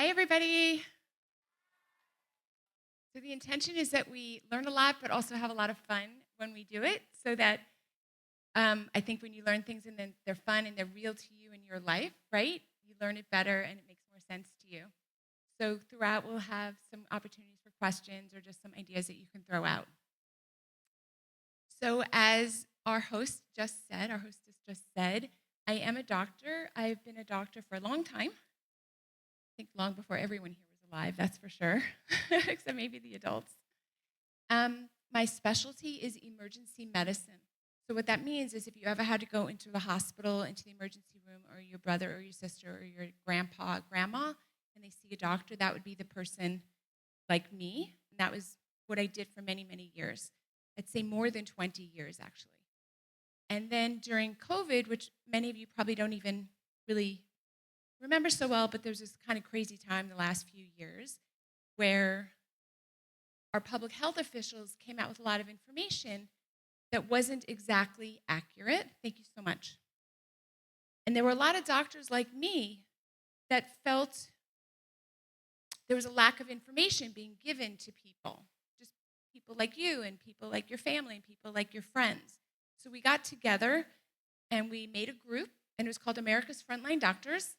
Hi, everybody. So the intention is that we learn a lot, but also have a lot of fun when we do it. So that I think when you learn things and then they're fun and they're real to you in your life, right? You learn it better and it makes more sense to you. So throughout, we'll have some opportunities for questions or just some ideas that you can throw out. So as our hostess just said, I am a doctor. I've been a doctor for a long time. I think long before everyone here was alive, that's for sure, except maybe the adults. My specialty is emergency medicine. So what that means is if you ever had to go into the hospital, into the emergency room, or your brother or your sister or your grandpa, grandma, and they see a doctor, that would be the person like me. And that was what I did for many, many years. I'd say more than 20 years, actually. And then during COVID, which many of you probably don't even really remember so well, but there's this kind of crazy time the last few years where our public health officials came out with a lot of information that wasn't exactly accurate. Thank you so much. And there were a lot of doctors like me that felt there was a lack of information being given to people, just people like you and people like your family and people like your friends. So we got together and we made a group, and it was called America's Frontline Doctors.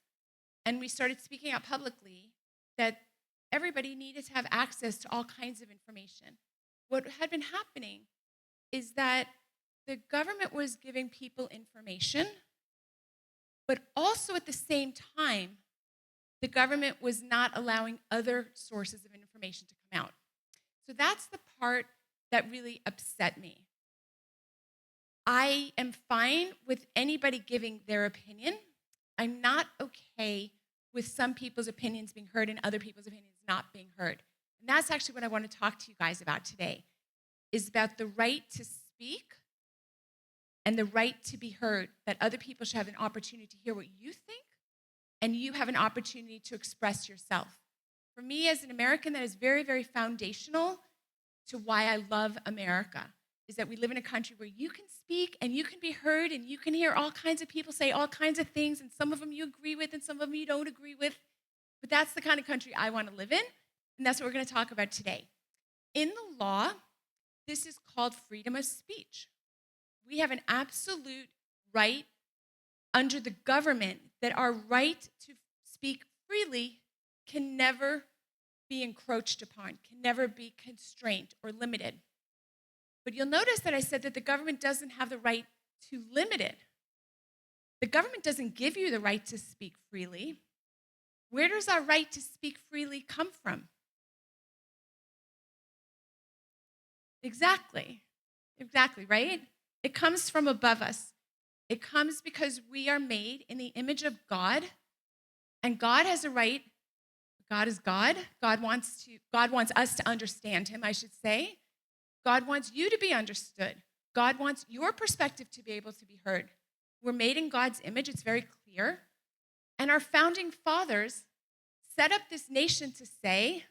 And we started speaking out publicly that everybody needed to have access to all kinds of information. What had been happening is that the government was giving people information, but also at the same time, the government was not allowing other sources of information to come out. So that's the part that really upset me. I am fine with anybody giving their opinion. I'm not okay with some people's opinions being heard and other people's opinions not being heard. And that's actually what I want to talk to you guys about today, is about the right to speak and the right to be heard, that other people should have an opportunity to hear what you think and you have an opportunity to express yourself. For me as an American, that is very, very foundational to why I love America, is that we live in a country where you can speak and you can be heard and you can hear all kinds of people say all kinds of things, and some of them you agree with and some of them you don't agree with. But that's the kind of country I want to live in, and that's what we're going to talk about today. In the law, this is called freedom of speech. We have an absolute right under the government that our right to speak freely can never be encroached upon, can never be constrained or limited. But you'll notice that I said that the government doesn't have the right to limit it. The government doesn't give you the right to speak freely. Where does our right to speak freely come from? Exactly, right? It comes from above us. It comes because we are made in the image of God, and God has a right. God is God. God wants us to understand him, I should say. God wants you to be understood. God wants your perspective to be able to be heard. We're made in God's image. It's very clear. And our founding fathers set up this nation to say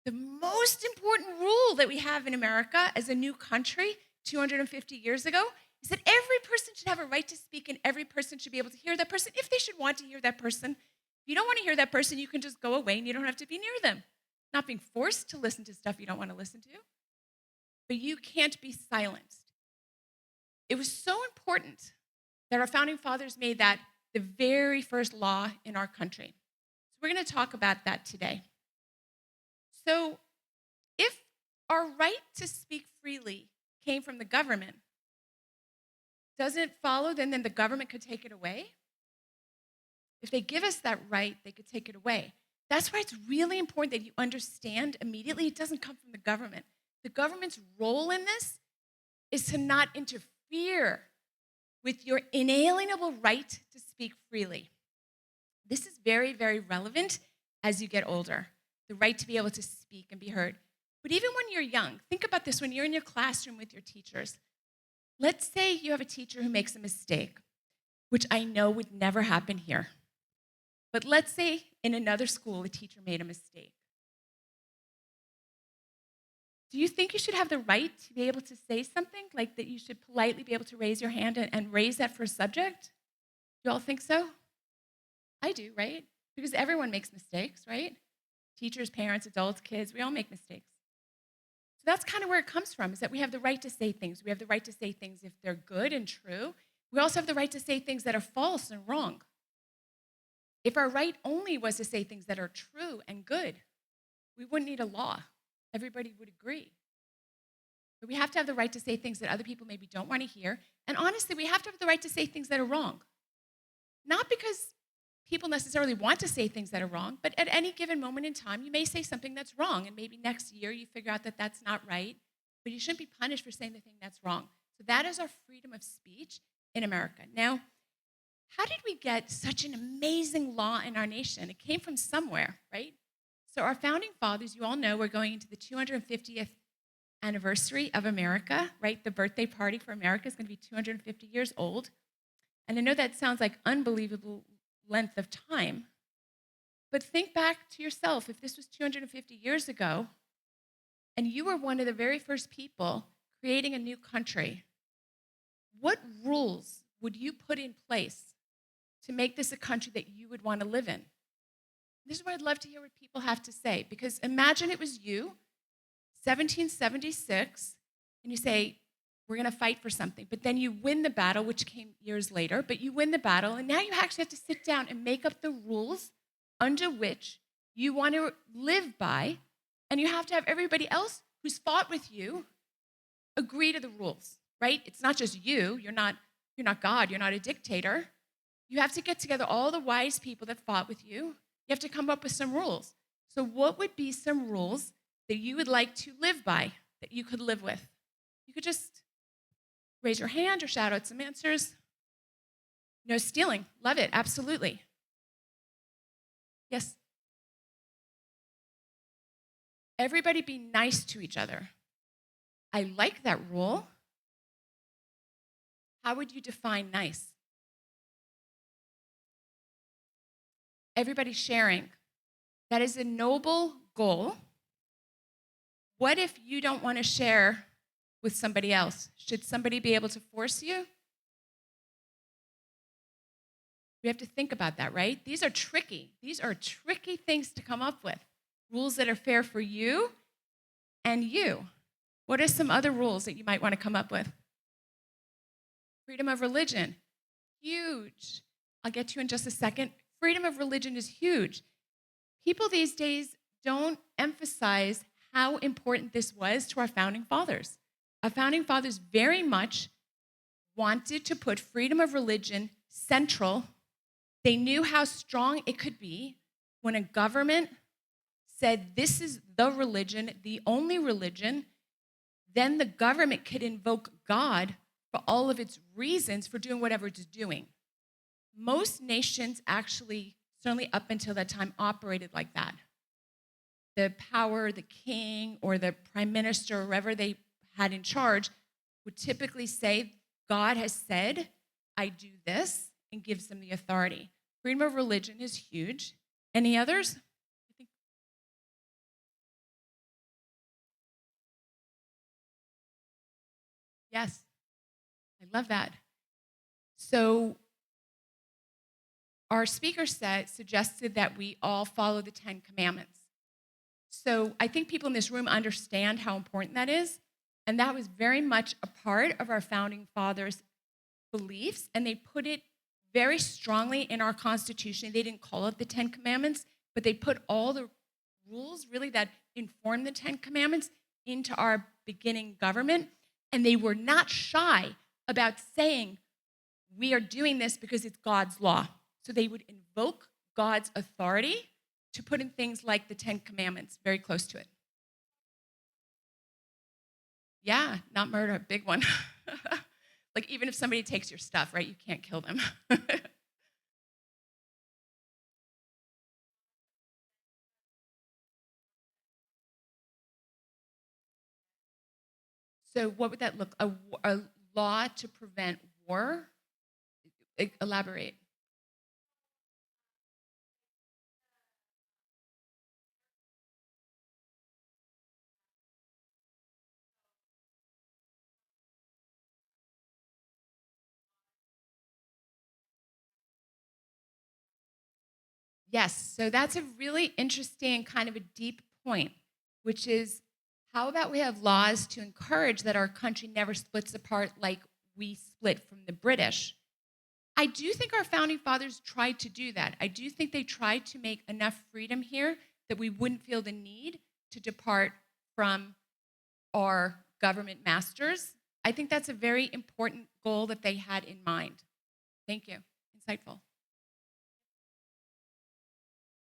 the most important rule that we have in America as a new country 250 years ago is that every person should have a right to speak and every person should be able to hear that person if they should want to hear that person. If you don't want to hear that person, you can just go away and you don't have to be near them. Not being forced to listen to stuff you don't want to listen to. But you can't be silenced. It was so important that our founding fathers made that the very first law in our country. So we're going to talk about that today. So if our right to speak freely came from the government, doesn't it follow then the government could take it away? If they give us that right, they could take it away. That's why it's really important that you understand immediately it doesn't come from the government. The government's role in this is to not interfere with your inalienable right to speak freely. This is very, very relevant as you get older, the right to be able to speak and be heard. But even when you're young, think about this when you're in your classroom with your teachers. Let's say you have a teacher who makes a mistake, which I know would never happen here. But let's say in another school, a teacher made a mistake. Do you think you should have the right to be able to say something, like that you should politely be able to raise your hand and raise that for a subject? Do you all think so? I do, right? Because everyone makes mistakes, right? Teachers, parents, adults, kids, we all make mistakes. So that's kind of where it comes from, is that we have the right to say things. We have the right to say things if they're good and true. We also have the right to say things that are false and wrong. If our right only was to say things that are true and good, we wouldn't need a law. Everybody would agree. But we have to have the right to say things that other people maybe don't want to hear. And honestly, we have to have the right to say things that are wrong. Not because people necessarily want to say things that are wrong, but at any given moment in time, you may say something that's wrong. And maybe next year you figure out that that's not right, but you shouldn't be punished for saying the thing that's wrong. So that is our freedom of speech in America. Now, how did we get such an amazing law in our nation? It came from somewhere, right? So our founding fathers, you all know, we're going into the 250th anniversary of America, right? The birthday party for America is going to be 250 years old. And I know that sounds like unbelievable length of time, but think back to yourself. If this was 250 years ago, and you were one of the very first people creating a new country, what rules would you put in place to make this a country that you would want to live in? This is what I'd love to hear what people have to say, because imagine it was you, 1776, and you say, we're going to fight for something, but then you win the battle, which came years later, but you win the battle, and now you actually have to sit down and make up the rules under which you want to live by, and you have to have everybody else who's fought with you agree to the rules, right? It's not just you. You're not God. You're not a dictator. You have to get together all the wise people that fought with you. You have to come up with some rules. So what would be some rules that you would like to live by, that you could live with? You could just raise your hand or shout out some answers. No stealing. Love it. Absolutely. Yes. Everybody be nice to each other. I like that rule. How would you define nice? Everybody sharing. That is a noble goal. What if you don't want to share with somebody else? Should somebody be able to force you? We have to think about that, right? These are tricky. These are tricky things to come up with. Rules that are fair for you and you. What are some other rules that you might want to come up with? Freedom of religion. Huge. I'll get to you in just a second. Freedom of religion is huge. People these days don't emphasize how important this was to our founding fathers. Our founding fathers very much wanted to put freedom of religion central. They knew how strong it could be when a government said, this is the religion, the only religion, then the government could invoke God for all of its reasons for doing whatever it's doing. Most nations actually, certainly up until that time, operated like that. The power, the king, or the prime minister, or whoever they had in charge, would typically say, God has said, I do this, and gives them the authority. Freedom of religion is huge. Any others? Yes, I love that. So our speaker set suggested that we all follow the 10 Commandments. So I think people in this room understand how important that is. And that was very much a part of our founding fathers' beliefs. And they put it very strongly in our Constitution. They didn't call it the 10 Commandments, but they put all the rules really that inform the 10 Commandments into our beginning government. And they were not shy about saying, we are doing this because it's God's law. So they would invoke God's authority to put in things like the 10 Commandments very close to it. Yeah, not murder, big one. Like even if somebody takes your stuff, right, you can't kill them. So what would that look? A law to prevent war? Elaborate. Yes, so that's a really interesting kind of a deep point, which is how about we have laws to encourage that our country never splits apart like we split from the British? I do think our founding fathers tried to do that. I do think they tried to make enough freedom here that we wouldn't feel the need to depart from our government masters. I think that's a very important goal that they had in mind. Thank you. Insightful.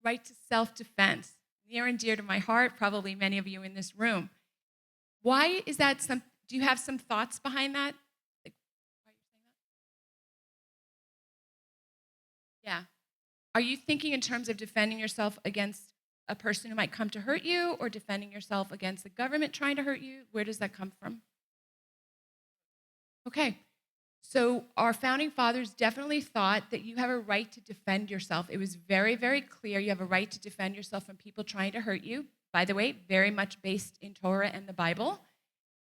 Right to self-defense, near and dear to my heart, probably many of you in this room. Why is that do you have some thoughts behind that? Like, why are you saying that? Yeah. Are you thinking in terms of defending yourself against a person who might come to hurt you or defending yourself against the government trying to hurt you? Where does that come from? Okay. So our founding fathers definitely thought that you have a right to defend yourself. It was very, very clear you have a right to defend yourself from people trying to hurt you. By the way, very much based in Torah and the Bible.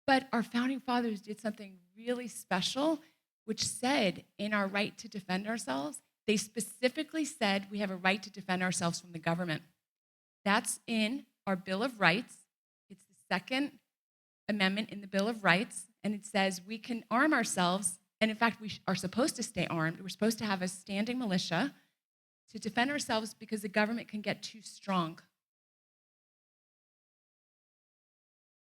But our founding fathers did something really special, which said in our right to defend ourselves, they specifically said we have a right to defend ourselves from the government. That's in our Bill of Rights. It's the Second Amendment in the Bill of Rights, and it says we can arm ourselves. And in fact, we are supposed to stay armed. We're supposed to have a standing militia to defend ourselves because the government can get too strong.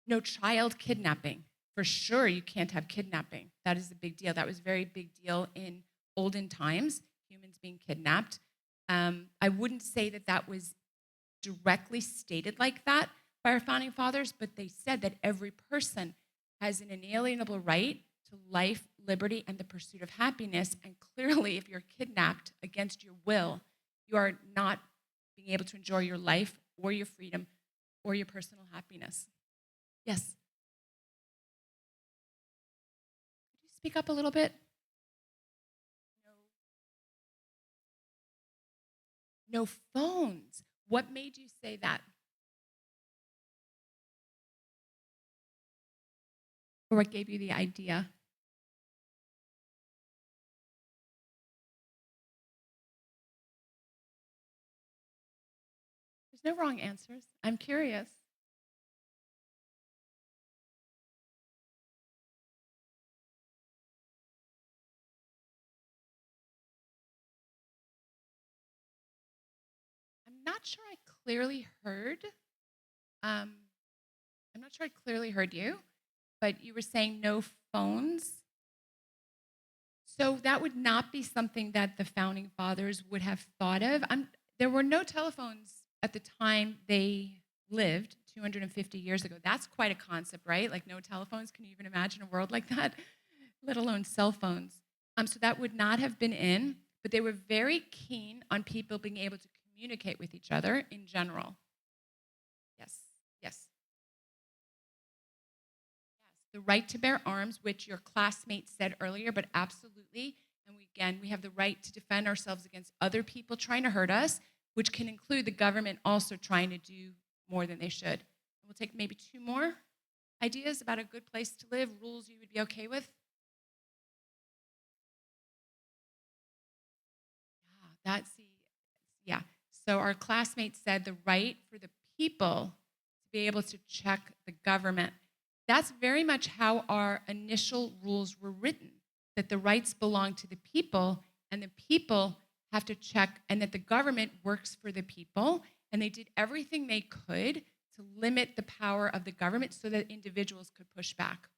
No child kidnapping. For sure, you can't have kidnapping. That is a big deal. That was a very big deal in olden times, humans being kidnapped. I wouldn't say that that was directly stated like that by our founding fathers, but they said that every person has an inalienable right to life, liberty, and the pursuit of happiness. And clearly, if you're kidnapped against your will, you are not being able to enjoy your life or your freedom or your personal happiness. Yes? Could you speak up a little bit? No phones. What made you say that? Or what gave you the idea? There's no wrong answers. I'm curious. I'm not sure I clearly heard. Um, I'm not sure I clearly heard you, but you were saying no phones. So that would not be something that the founding fathers would have thought of. There were no telephones at the time they lived 250 years ago. That's quite a concept, right? Like no telephones. Can you even imagine a world like that? Let alone cell phones. So that would not have been in, but they were very keen on people being able to communicate with each other in general. Yes, yes. The right to bear arms, which your classmate said earlier, but absolutely. And we have the right to defend ourselves against other people trying to hurt us, which can include the government also trying to do more than they should. We'll take maybe two more ideas about a good place to live, rules you would be okay with. Yeah. So our classmate said the right for the people to be able to check the government. That's very much how our initial rules were written, that the rights belong to the people and the people have to check, and that the government works for the people, and they did everything they could to limit the power of the government so that individuals could push back.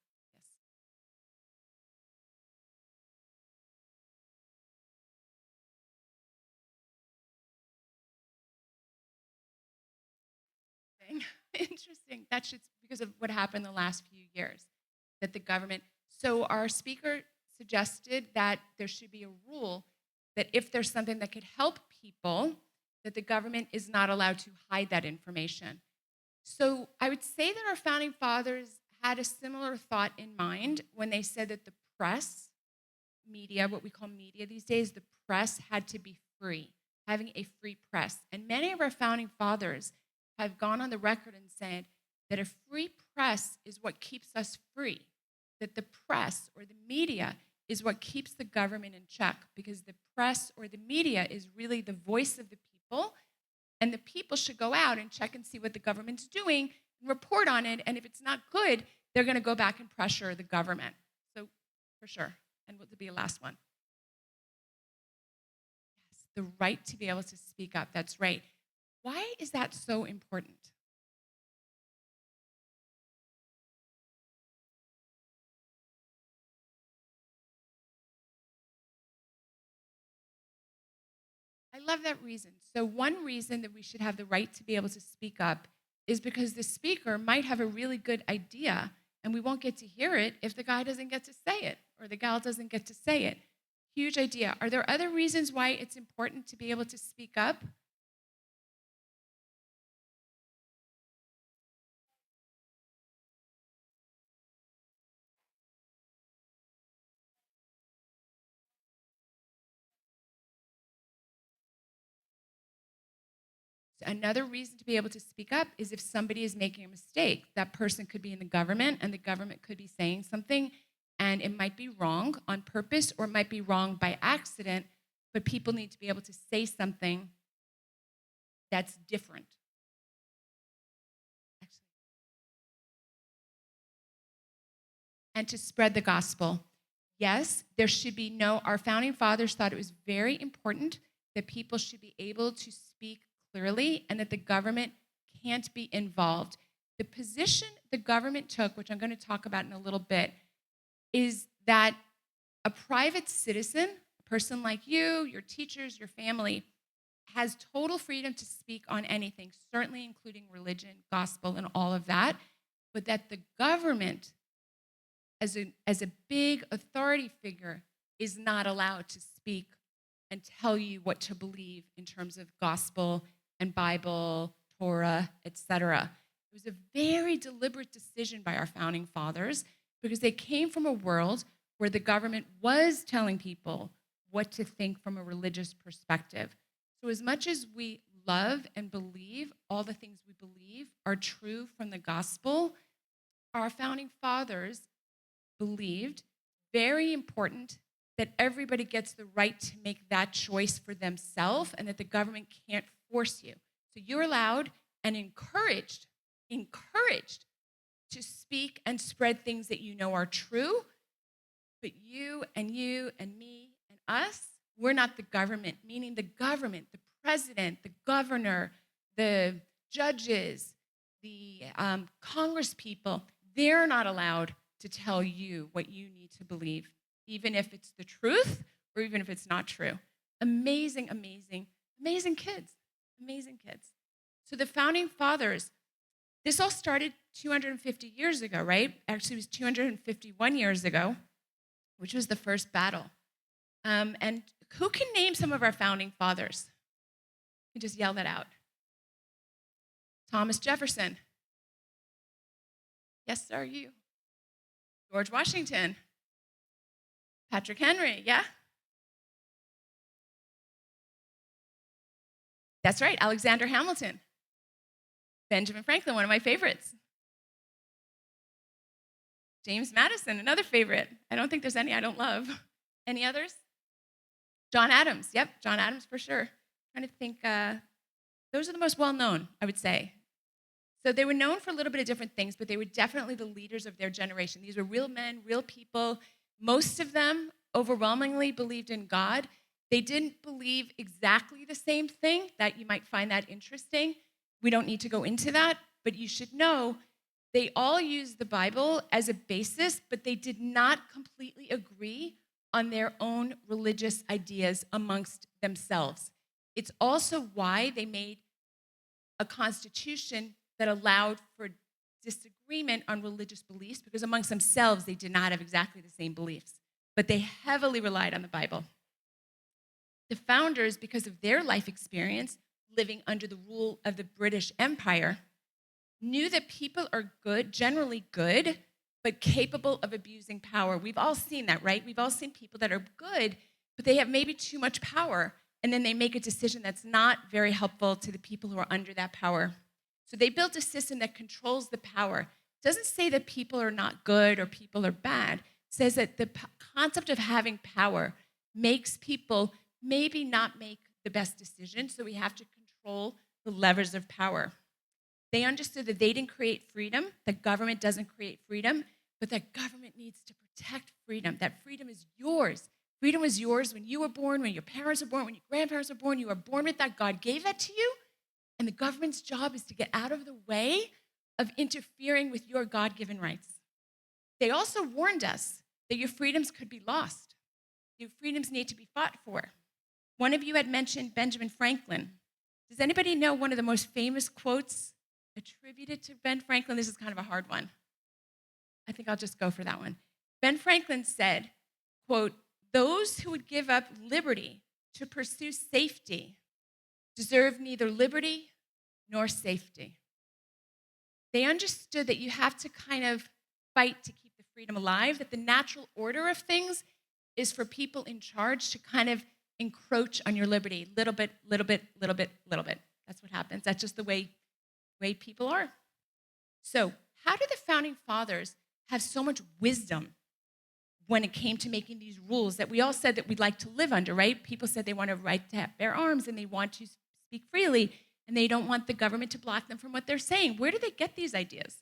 Yes. Interesting. That's just because of what happened the last few years, that the government. So our speaker suggested that there should be a rule that if there's something that could help people, that the government is not allowed to hide that information. So I would say that our founding fathers had a similar thought in mind when they said that the press, media, what we call media these days, the press had to be free, having a free press. And many of our founding fathers have gone on the record and said that a free press is what keeps us free, that the press or the media is what keeps the government in check, because the press or the media is really the voice of the people. And the people should go out and check and see what the government's doing and report on it. And if it's not good, they're going to go back and pressure the government. So for sure. And what would be the last one? Yes, the right to be able to speak up. That's right. Why is that so important? I love that reason. So one reason that we should have the right to be able to speak up is because the speaker might have a really good idea and we won't get to hear it if the guy doesn't get to say it or the gal doesn't get to say it. Huge idea. Are there other reasons why it's important to be able to speak up? Another reason to be able to speak up is if somebody is making a mistake. That person could be in the government, and the government could be saying something, and it might be wrong on purpose or it might be wrong by accident, but people need to be able to say something that's different. Actually. And to spread the gospel. Yes, there should be our founding fathers thought it was very important that people should be able to speak clearly and that the government can't be involved. The position the government took, which I'm going to talk about in a little bit, is that a private citizen, a person like you, your teachers, your family, has total freedom to speak on anything, certainly including religion, gospel, and all of that, but that the government, as a big authority figure, is not allowed to speak and tell you what to believe in terms of gospel and Bible, Torah, etc. It was a very deliberate decision by our founding fathers because they came from a world where the government was telling people what to think from a religious perspective. So as much as we love and believe all the things we believe are true from the gospel, our founding fathers believed, very important, that everybody gets the right to make that choice for themselves and that the government can't force you. So you're allowed and encouraged to speak and spread things that you know are true, but you and me and us, we're not the government, meaning the government, the president, the governor, the judges, the Congress people, they're not allowed to tell you what you need to believe, even if it's the truth or even if it's not true. Amazing, amazing, amazing kids. Amazing kids. So the founding fathers, this all started 250 years ago, right? Actually, it was 251 years ago, which was the first battle. And who can name some of our founding fathers? You can just yell that out. Thomas Jefferson. Yes, sir, you. George Washington. Patrick Henry, yeah? That's right, Alexander Hamilton. Benjamin Franklin, one of my favorites. James Madison, another favorite. I don't think there's any I don't love. Any others? John Adams, yep, John Adams for sure. I'm trying to think, those are the most well-known, I would say. So they were known for a little bit of different things, but they were definitely the leaders of their generation. These were real men, real people. Most of them overwhelmingly believed in God. They didn't believe exactly the same thing. That you might find that interesting. We don't need to go into that, but you should know they all used the Bible as a basis, but they did not completely agree on their own religious ideas amongst themselves. It's also why they made a constitution that allowed for disagreement on religious beliefs, because amongst themselves, they did not have exactly the same beliefs, but they heavily relied on the Bible. The founders, because of their life experience, living under the rule of the British Empire, knew that people are good, generally good, but capable of abusing power. We've all seen that, right? We've all seen people that are good, but they have maybe too much power, and then they make a decision that's not very helpful to the people who are under that power. So they built a system that controls the power. It doesn't say that people are not good or people are bad. It says that the concept of having power makes people maybe not make the best decision, so we have to control the levers of power. They understood that they didn't create freedom, that government doesn't create freedom, but that government needs to protect freedom, that freedom is yours. Freedom was yours when you were born, when your parents were born, when your grandparents were born. You were born with that. God gave that to you. And the government's job is to get out of the way of interfering with your God-given rights. They also warned us that your freedoms could be lost. Your freedoms need to be fought for. One of you had mentioned Benjamin Franklin. Does anybody know one of the most famous quotes attributed to Ben Franklin? This is kind of a hard one. I think I'll just go for that one. Ben Franklin said, quote, "Those who would give up liberty to pursue safety deserve neither liberty nor safety." They understood that you have to kind of fight to keep the freedom alive, that the natural order of things is for people in charge to kind of encroach on your liberty, little bit, little bit, little bit, little bit. That's what happens. That's just the way people are. So how did the founding fathers have so much wisdom when it came to making these rules that we all said that we'd like to live under, right? People said they want a right to bear arms and they want to speak freely and they don't want the government to block them from what they're saying. Where do they get these ideas?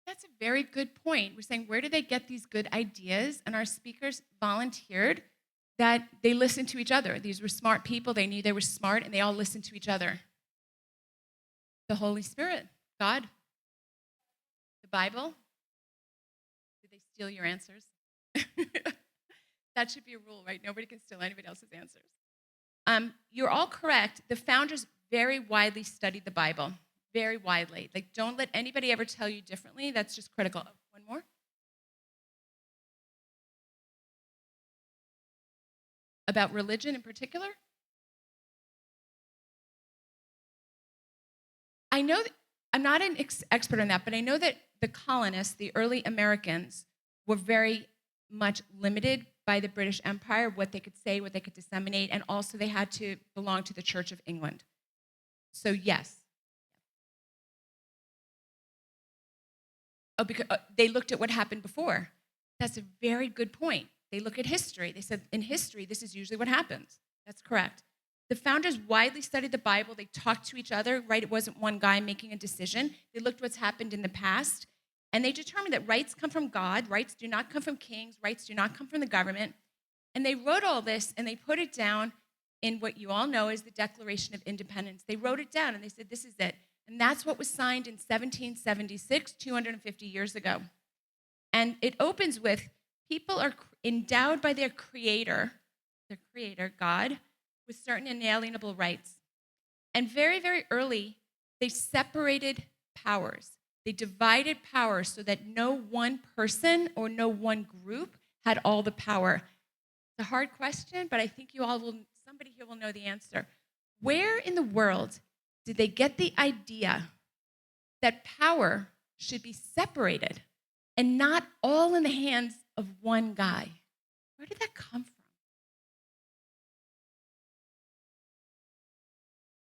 That's a very good point. We're saying, where do they get these good ideas? And our speakers volunteered that they listened to each other. These were smart people. They knew they were smart, and they all listened to each other. The Holy Spirit, God, the Bible. Did they steal your answers? That should be a rule, right? Nobody can steal anybody else's answers. You're all correct. The founders very widely studied the Bible. Very widely. Like, don't let anybody ever tell you differently. That's just critical. Oh, one more. About religion in particular? I know that, I'm not an expert on that, but I know that the colonists, the early Americans, were very much limited by the British Empire, what they could say, what they could disseminate, and also they had to belong to the Church of England. So yes. Oh, because they looked at what happened before. That's a very good point. They look at history. They said, in history, this is usually what happens. That's correct. The founders widely studied the Bible. They talked to each other, right? It wasn't one guy making a decision. They looked what's happened in the past, and they determined that rights come from God. Rights do not come from kings. Rights do not come from the government. And they wrote all this, and they put it down in what you all know is the Declaration of Independence. They wrote it down, and they said, this is it. And that's what was signed in 1776, 250 years ago. And it opens with, people are endowed by their creator, God, with certain inalienable rights. And very, very early, they separated powers. They divided power so that no one person or no one group had all the power. It's a hard question, but I think somebody here will know the answer. Where in the world did they get the idea that power should be separated and not all in the hands of one guy? Where did that come from?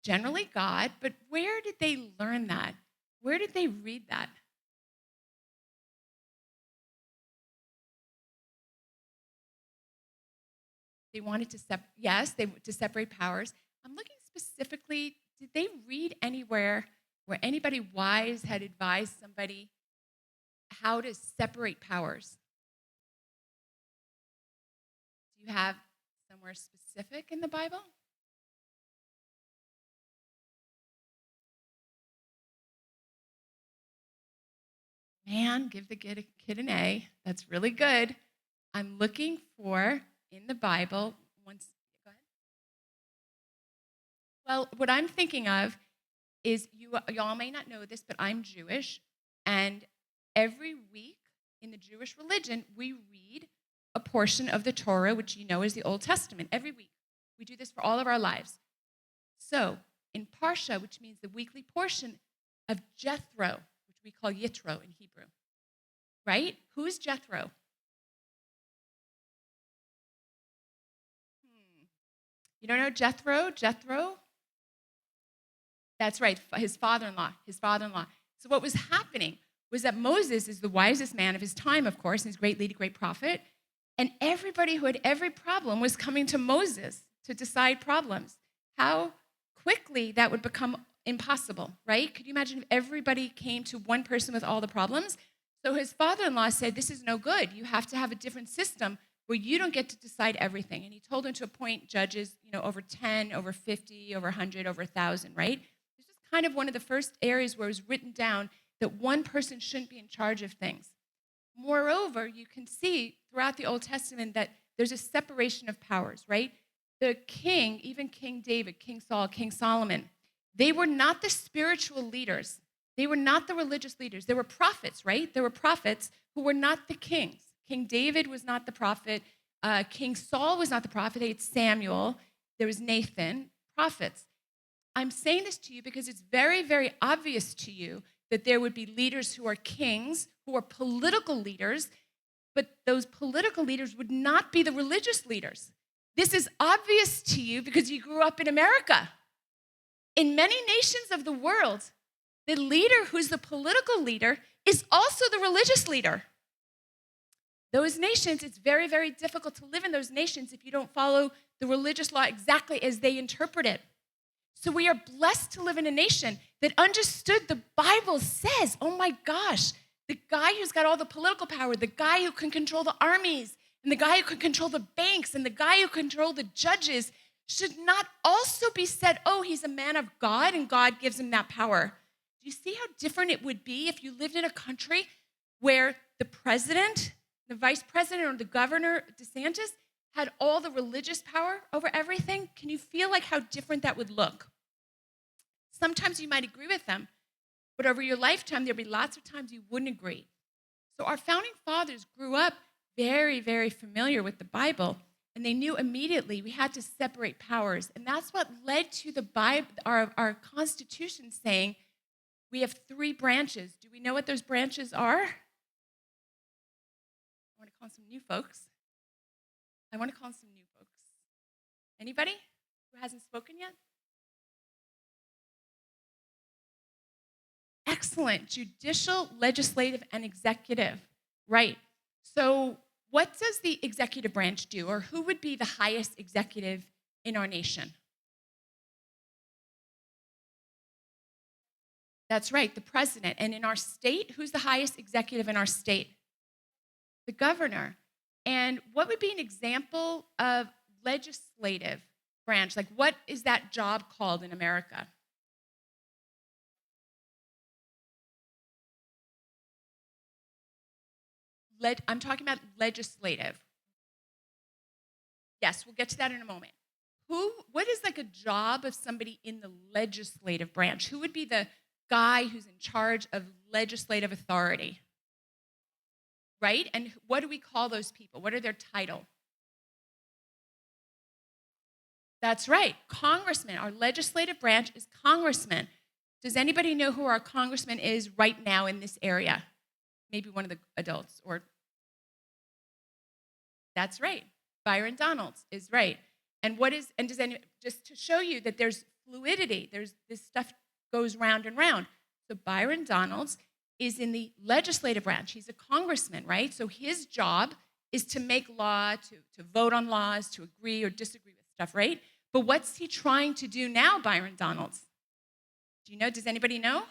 Generally God, but where did they learn that? Where did they read that? They wanted to to separate powers. I'm looking specifically, did they read anywhere where anybody wise had advised somebody how to separate powers? Do you have somewhere specific in the Bible? Man, give the kid an A. That's really good. I'm looking for in the Bible. Go ahead. Well, what I'm thinking of is y'all may not know this, but I'm Jewish, and every week in the Jewish religion, we read a portion of the Torah, which you know is the Old Testament. Every week, we do this for all of our lives. So, in Parsha, which means the weekly portion of Jethro, which we call Yitro in Hebrew, right? Who's Jethro? You don't know Jethro? Jethro That's right, his father-in-law. So what was happening was that Moses is the wisest man of his time, of course, and he's a great leader, great prophet. And everybody who had every problem was coming to Moses to decide problems. How quickly that would become impossible, right? Could you imagine if everybody came to one person with all the problems? So his father-in-law said, this is no good. You have to have a different system where you don't get to decide everything. And he told him to appoint judges, over 10, over 50, over 100, over 1,000, right? This is kind of one of the first areas where it was written down that one person shouldn't be in charge of things. Moreover, you can see throughout the Old Testament that there's a separation of powers, right? The king, even King David, King Saul, King Solomon, they were not the spiritual leaders. They were not the religious leaders. They were prophets, right? There were prophets who were not the kings. King David was not the prophet. King Saul was not the prophet. They had Samuel. There was Nathan, prophets. I'm saying this to you because it's very, very obvious to you that there would be leaders who are kings, who are political leaders, but those political leaders would not be the religious leaders. This is obvious to you because you grew up in America. In many nations of the world, the leader who's the political leader is also the religious leader. Those nations, it's very, very difficult to live in those nations if you don't follow the religious law exactly as they interpret it. So we are blessed to live in a nation that understood the Bible says, oh my gosh, the guy who's got all the political power, the guy who can control the armies, and the guy who can control the banks, and the guy who can control the judges should not also be said, oh, he's a man of God, and God gives him that power. Do you see how different it would be if you lived in a country where the president, the vice president, or the governor, DeSantis, had all the religious power over everything? Can you feel like how different that would look? Sometimes you might agree with them, but over your lifetime, there'll be lots of times you wouldn't agree. So our founding fathers grew up very, very familiar with the Bible, and they knew immediately we had to separate powers. And that's what led to the Bible, our Constitution saying we have 3 branches. Do we know what those branches are? I want to call some new folks. Anybody who hasn't spoken yet? Excellent. Judicial, legislative, and executive. Right. So what does the executive branch do, or who would be the highest executive in our nation? That's right, the president. And in our state, who's the highest executive in our state? The governor. And what would be an example of legislative branch? Like, what is that job called in America? I'm talking about legislative. Yes, we'll get to that in a moment. What is like a job of somebody in the legislative branch? Who would be the guy who's in charge of legislative authority? Right? And what do we call those people? What are their title? That's right, congressman. Our legislative branch is congressman. Does anybody know who our congressman is right now in this area? Maybe one of the adults, or that's right. Byron Donalds is right. And just to show you that there's fluidity, this stuff goes round and round. So Byron Donalds is in the legislative branch. He's a congressman, right? So his job is to make law, to vote on laws, to agree or disagree with stuff, right? But what's he trying to do now, Byron Donalds? Do you know? Does anybody know?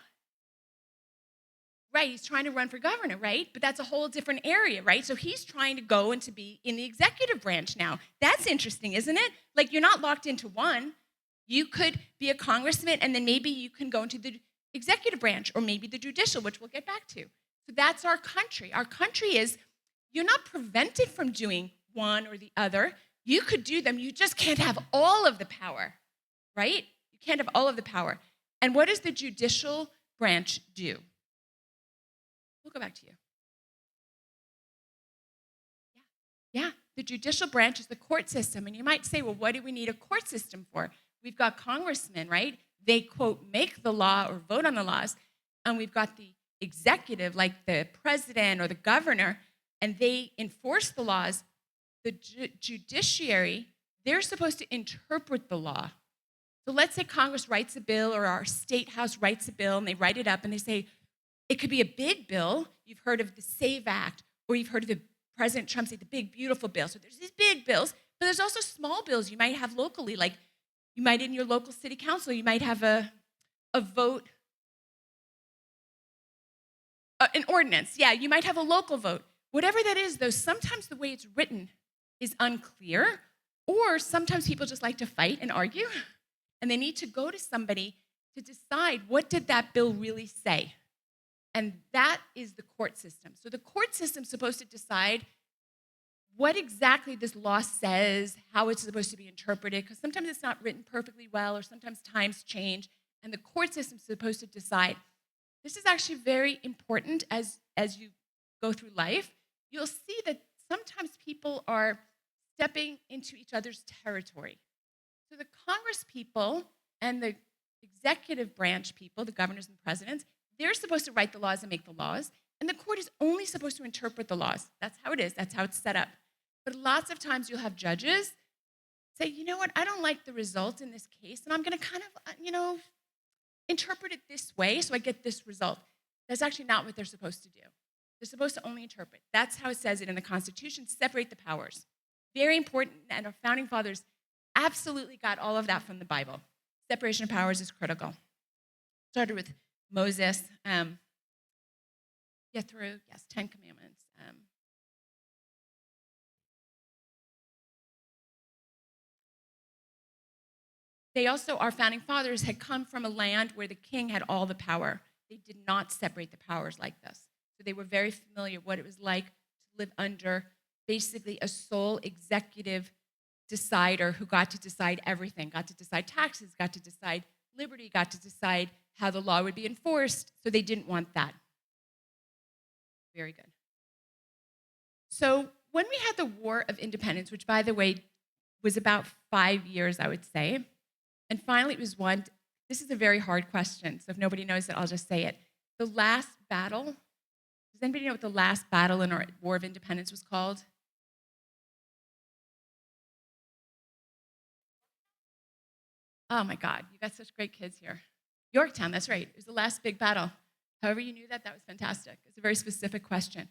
Right, he's trying to run for governor, right? But that's a whole different area, right? So he's trying to go and to be in the executive branch now. That's interesting, isn't it? Like, you're not locked into one. You could be a congressman, and then maybe you can go into the executive branch, or maybe the judicial, which we'll get back to. So that's our country. Our country is, you're not prevented from doing one or the other. You could do them. You just can't have all of the power, right? You can't have all of the power. And what does the judicial branch do? We'll go back to you. Yeah. The judicial branch is the court system. And you might say, well, what do we need a court system for? We've got congressmen, right? They, quote, make the law or vote on the laws. And we've got the executive, like the president or the governor, and they enforce the laws. The judiciary, they're supposed to interpret the law. So let's say Congress writes a bill or our state house writes a bill and they write it up and they say, it could be a big bill. You've heard of the SAVE Act, or you've heard of the President Trump say the big, beautiful bill. So there's these big bills, but there's also small bills you might have locally. Like you might in your local city council, you might have a vote, an ordinance. Yeah, you might have a local vote. Whatever that is, though, sometimes the way it's written is unclear, or sometimes people just like to fight and argue, and they need to go to somebody to decide what did that bill really say. And that is the court system. So the court system is supposed to decide what exactly this law says, how it's supposed to be interpreted, because sometimes it's not written perfectly well, or sometimes times change, and the court system is supposed to decide. This is actually very important as you go through life. You'll see that sometimes people are stepping into each other's territory. So the Congress people and the executive branch people, the governors and the presidents, they're supposed to write the laws and make the laws, and the court is only supposed to interpret the laws. That's how it is. That's how it's set up. But lots of times you'll have judges say, you know what, I don't like the result in this case, and I'm going to kind of, interpret it this way so I get this result. That's actually not what they're supposed to do. They're supposed to only interpret. That's how it says it in the Constitution, separate the powers. Very important, and our founding fathers absolutely got all of that from the Bible. Separation of powers is critical. Started with Moses, through 10 Commandments. They also, our founding fathers, had come from a land where the king had all the power. They did not separate the powers like this. So they were very familiar what it was like to live under basically a sole executive decider who got to decide everything, got to decide taxes, got to decide liberty, got to decide how the law would be enforced. So they didn't want that. Very good. So when we had the War of Independence, which, by the way, was about 5 years, I would say, and finally it was won. This is a very hard question, so if nobody knows it, I'll just say it. The last battle, does anybody know what the last battle in our War of Independence was called? Oh my God, you got such great kids here. Yorktown, that's right. It was the last big battle. However you knew that, that was fantastic. It's a very specific question.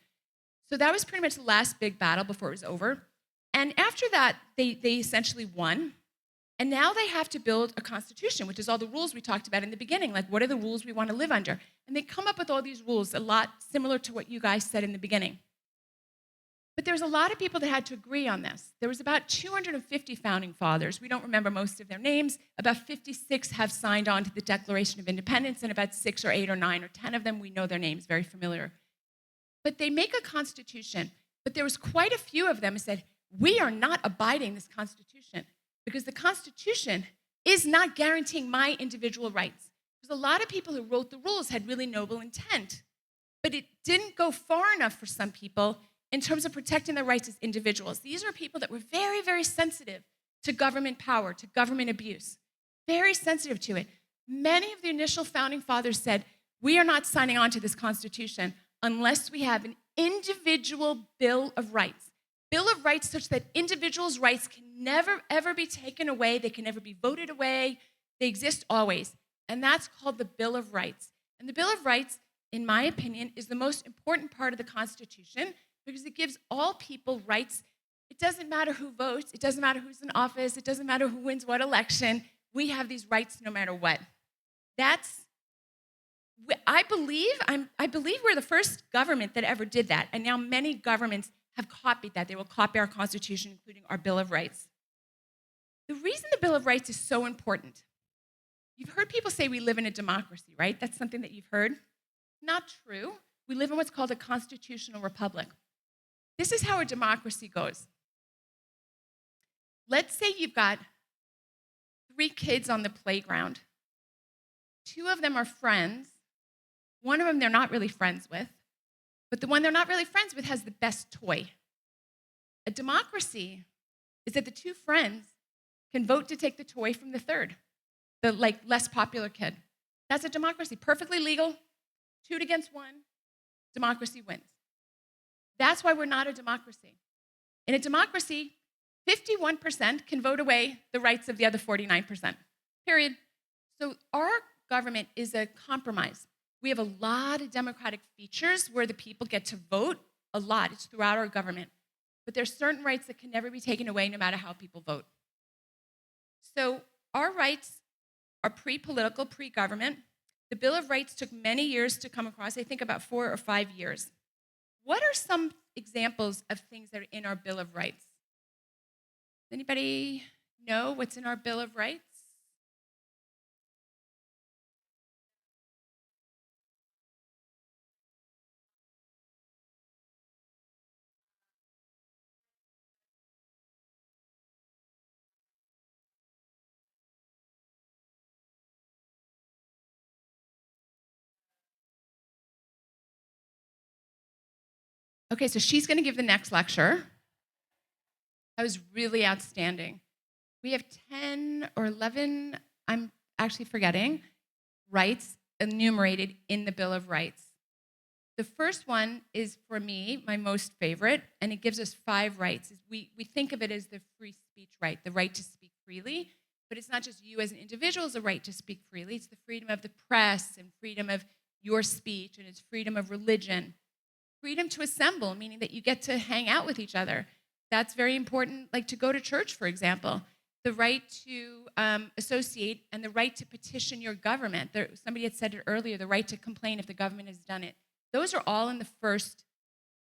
So that was pretty much the last big battle before it was over. And after that, they essentially won. And now they have to build a constitution, which is all the rules we talked about in the beginning. Like, what are the rules we want to live under? And they come up with all these rules, a lot similar to what you guys said in the beginning. But there was a lot of people that had to agree on this. There was about 250 founding fathers. We don't remember most of their names. About 56 have signed on to the Declaration of Independence, and about 6 or 8 or 9 or 10 of them, we know their names, very familiar. But they make a constitution, but there was quite a few of them who said, we are not abiding this constitution because the constitution is not guaranteeing my individual rights. Because a lot of people who wrote the rules had really noble intent, but it didn't go far enough for some people in terms of protecting their rights as individuals. These are people that were very, very sensitive to government power, to government abuse, very sensitive to it. Many of the initial founding fathers said, we are not signing on to this constitution unless we have an individual Bill of Rights. Bill of Rights such that individuals' rights can never, ever be taken away. They can never be voted away. They exist always. And that's called the Bill of Rights. And the Bill of Rights, in my opinion, is the most important part of the Constitution because it gives all people rights. It doesn't matter who votes. It doesn't matter who's in office. It doesn't matter who wins what election. We have these rights no matter what. I believe we're the first government that ever did that. And now many governments have copied that. They will copy our Constitution, including our Bill of Rights. The reason the Bill of Rights is so important, you've heard people say we live in a democracy, right? That's something that you've heard. Not true. We live in what's called a constitutional republic. This is how a democracy goes. Let's say you've got 3 kids on the playground. 2 of them are friends. One of them they're not really friends with. But the one they're not really friends with has the best toy. A democracy is that the 2 friends can vote to take the toy from the third, the less popular kid. That's a democracy, perfectly legal, 2 against 1, democracy wins. That's why we're not a democracy. In a democracy, 51% can vote away the rights of the other 49%. period. So our government is a compromise. We have a lot of democratic features where the people get to vote a lot. It's throughout our government. But there's certain rights that can never be taken away no matter how people vote. So our rights are pre-political, pre-government. The Bill of Rights took many years to come across, I think about 4 or 5 years. What are some examples of things that are in our Bill of Rights? Anybody know what's in our Bill of Rights? Okay, so she's going to give the next lecture. That was really outstanding. We have 10 or 11, I'm actually forgetting, rights enumerated in the Bill of Rights. The first one is, for me, my most favorite, and it gives us 5 rights. We think of it as the free speech right, the right to speak freely, but it's not just you as an individual as a right to speak freely. It's the freedom of the press and freedom of your speech, and it's freedom of religion. Freedom to assemble, meaning that you get to hang out with each other. That's very important, like to go to church, for example. The right to associate and the right to petition your government. Somebody had said it earlier, the right to complain if the government has done it. Those are all in the first,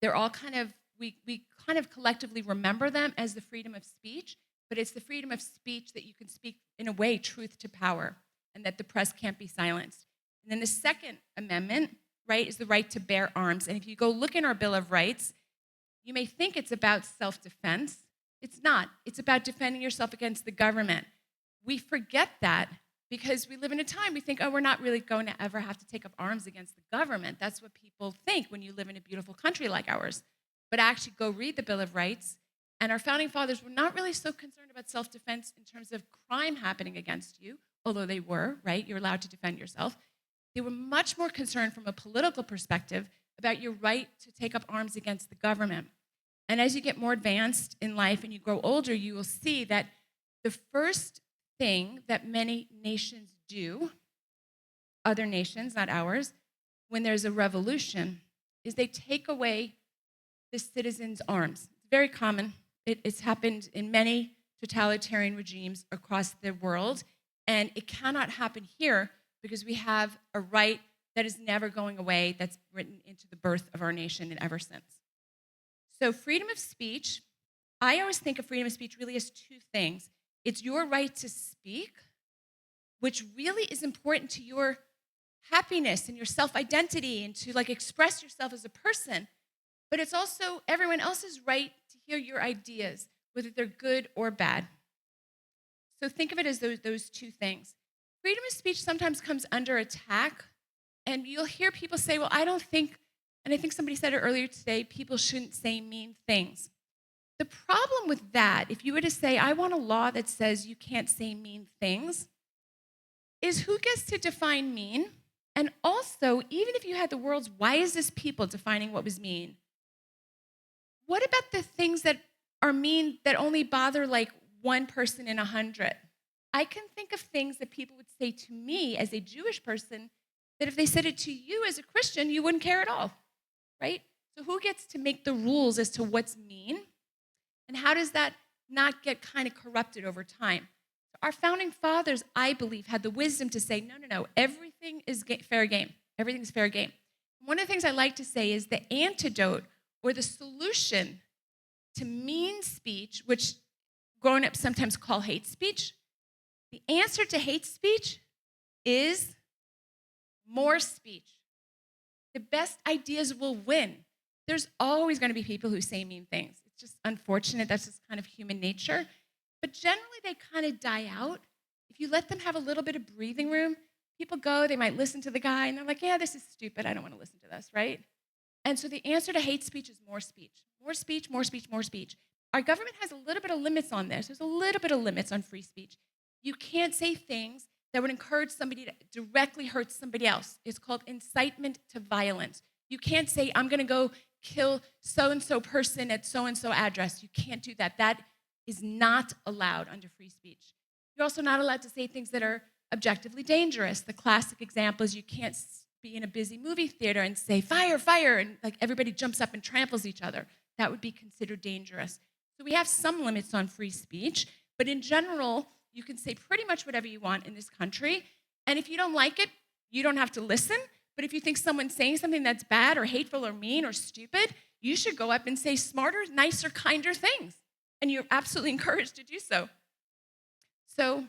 they're all kind of, we kind of collectively remember them as the freedom of speech, but it's the freedom of speech that you can speak, in a way, truth to power, and that the press can't be silenced. And then the Second Amendment, right, is the right to bear arms. And if you go look in our Bill of Rights, you may think it's about self-defense. It's not. It's about defending yourself against the government. We forget that because we live in a time we think, oh, we're not really going to ever have to take up arms against the government. That's what people think when you live in a beautiful country like ours. But actually go read the Bill of Rights, and our founding fathers were not really so concerned about self-defense in terms of crime happening against you, although they were, right? You're allowed to defend yourself. They were much more concerned from a political perspective about your right to take up arms against the government. And as you get more advanced in life and you grow older, you will see that the first thing that many nations do, other nations, not ours, when there's a revolution, is they take away the citizens' arms. It's very common. It's happened in many totalitarian regimes across the world, and it cannot happen here because we have a right that is never going away, that's written into the birth of our nation and ever since. So freedom of speech, I always think of freedom of speech really as 2 things. It's your right to speak, which really is important to your happiness and your self-identity and to express yourself as a person. But it's also everyone else's right to hear your ideas, whether they're good or bad. So think of it as those 2 things. Freedom of speech sometimes comes under attack, and you'll hear people say, well, I don't think, and I think somebody said it earlier today, people shouldn't say mean things. The problem with that, if you were to say, I want a law that says you can't say mean things, is who gets to define mean? And also, even if you had the world's wisest people defining what was mean, what about the things that are mean that only bother 1 person in 100? I can think of things that people would say to me as a Jewish person that if they said it to you as a Christian, you wouldn't care at all, right? So who gets to make the rules as to what's mean? And how does that not get kind of corrupted over time? Our founding fathers, I believe, had the wisdom to say, no, everything is fair game. Everything's fair game. One of the things I like to say is the antidote or the solution to mean speech, which grown-ups sometimes call hate speech, the answer to hate speech is more speech. The best ideas will win. There's always going to be people who say mean things. It's just unfortunate. That's just kind of human nature. But generally, they kind of die out. If you let them have a little bit of breathing room, people go, they might listen to the guy, and they're like, yeah, this is stupid. I don't want to listen to this, right? And so the answer to hate speech is more speech. More speech, more speech, more speech. Our government has a little bit of limits on this. There's a little bit of limits on free speech. You can't say things that would encourage somebody to directly hurt somebody else. It's called incitement to violence. You can't say, I'm going to go kill so-and-so person at so-and-so address. You can't do that. That is not allowed under free speech. You're also not allowed to say things that are objectively dangerous. The classic example is you can't be in a busy movie theater and say, fire, fire, and like everybody jumps up and tramples each other. That would be considered dangerous. So we have some limits on free speech, but in general, you can say pretty much whatever you want in this country. And if you don't like it, you don't have to listen. But if you think someone's saying something that's bad or hateful or mean or stupid, you should go up and say smarter, nicer, kinder things. And you're absolutely encouraged to do so. So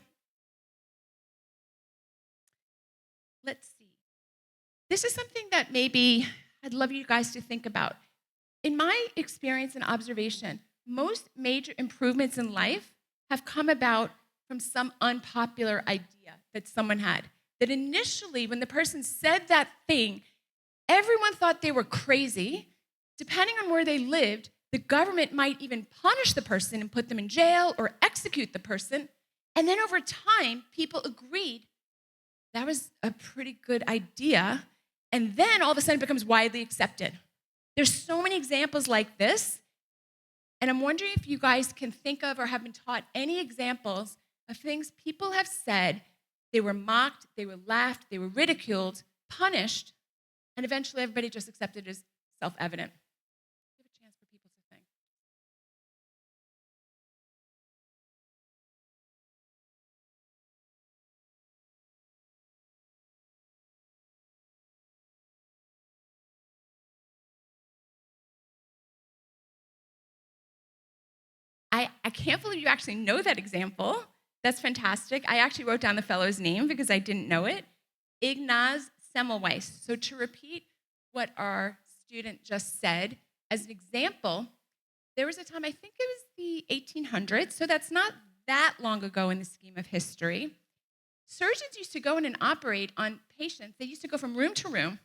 let's see. This is something that maybe I'd love you guys to think about. In my experience and observation, most major improvements in life have come about from some unpopular idea that someone had. That initially, when the person said that thing, everyone thought they were crazy. Depending on where they lived, the government might even punish the person and put them in jail or execute the person. And then over time, people agreed that was a pretty good idea. And then all of a sudden it becomes widely accepted. There's so many examples like this. And I'm wondering if you guys can think of or have been taught any examples of things people have said. They were mocked, they were laughed, they were ridiculed, punished, and eventually everybody just accepted it as self-evident. Give a chance for people to think. I can't believe you actually know that example. That's fantastic. I actually wrote down the fellow's name because I didn't know it. Ignaz Semmelweis. So to repeat what our student just said, as an example, there was a time, I think it was the 1800s, so that's not that long ago in the scheme of history. Surgeons used to go in and operate on patients. They used to go from room to room.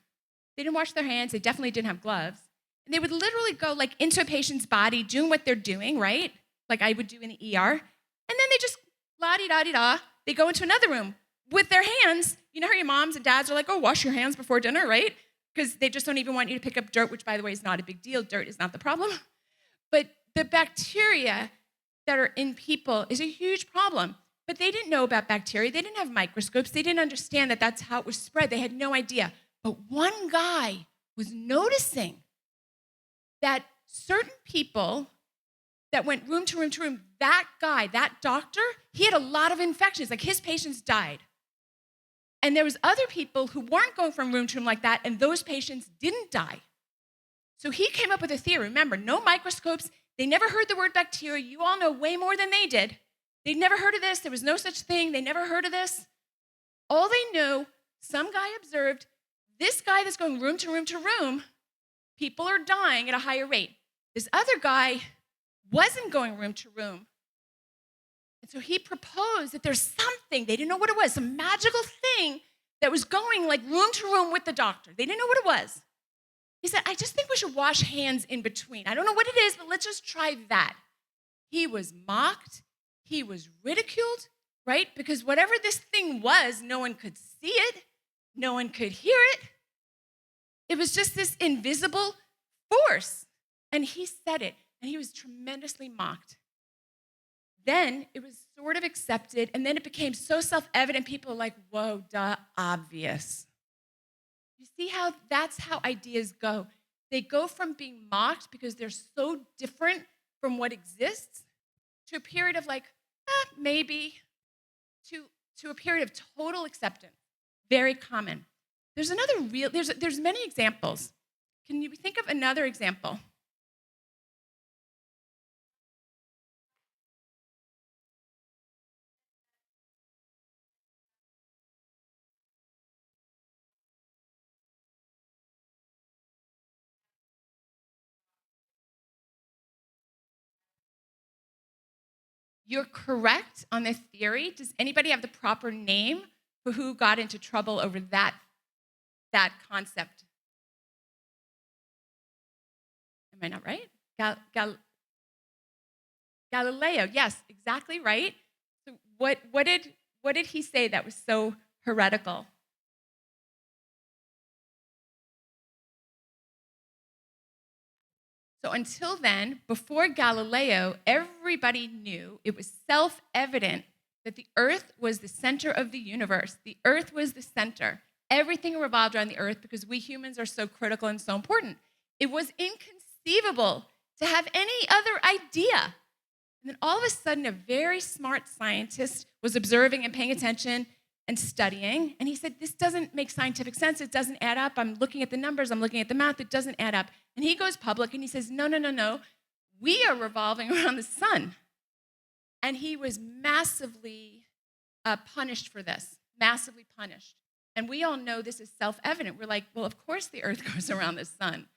They didn't wash their hands. They definitely didn't have gloves. And they would literally go like into a patient's body, doing what they're doing, right? Like I would do in the ER. And then they just la-di-da-di-da. They go into another room with their hands. You know how your moms and dads are like, oh, wash your hands before dinner, right? Because they just don't even want you to pick up dirt, which, by the way, is not a big deal. Dirt is not the problem. But the bacteria that are in people is a huge problem. But they didn't know about bacteria. They didn't have microscopes. They didn't understand that that's how it was spread. They had no idea. But one guy was noticing that certain people that went room to room to room, that guy, that doctor, he had a lot of infections. Like his patients died. And there was other people who weren't going from room to room like that, and those patients didn't die. So he came up with a theory. Remember, no microscopes. They never heard the word bacteria. You all know way more than they did. They'd never heard of this. There was no such thing. They never heard of this. All they knew, some guy observed, this guy that's going room to room to room, people are dying at a higher rate. This other guy wasn't going room to room. And so he proposed that there's something, they didn't know what it was, some magical thing that was going like room to room with the doctor. They didn't know what it was. He said, I just think we should wash hands in between. I don't know what it is, but let's just try that. He was mocked. He was ridiculed, right? Because whatever this thing was, no one could see it. No one could hear it. It was just this invisible force. And he said it, and he was tremendously mocked. Then it was sort of accepted, and then it became so self-evident, people were like, whoa, duh, obvious. You see how that's how ideas go. They go from being mocked because they're so different from what exists to a period of like, maybe, to a period of total acceptance. Very common. There's many examples. Can you think of another example? You're correct on the theory. Does anybody have the proper name for who got into trouble over that concept? Am I not right? Galileo, yes, exactly right. So what did he say that was so heretical? So until then, before Galileo, everybody knew it was self-evident that the earth was the center of the universe. The earth was the center. Everything revolved around the earth because we humans are so critical and so important. It was inconceivable to have any other idea. And then all of a sudden, a very smart scientist was observing and paying attention and studying. And he said, this doesn't make scientific sense. It doesn't add up. I'm looking at the numbers. I'm looking at the math. It doesn't add up. And he goes public and he says, no. We are revolving around the sun. And he was massively punished for this, massively punished. And we all know this is self-evident. We're like, well, of course the earth goes around the sun.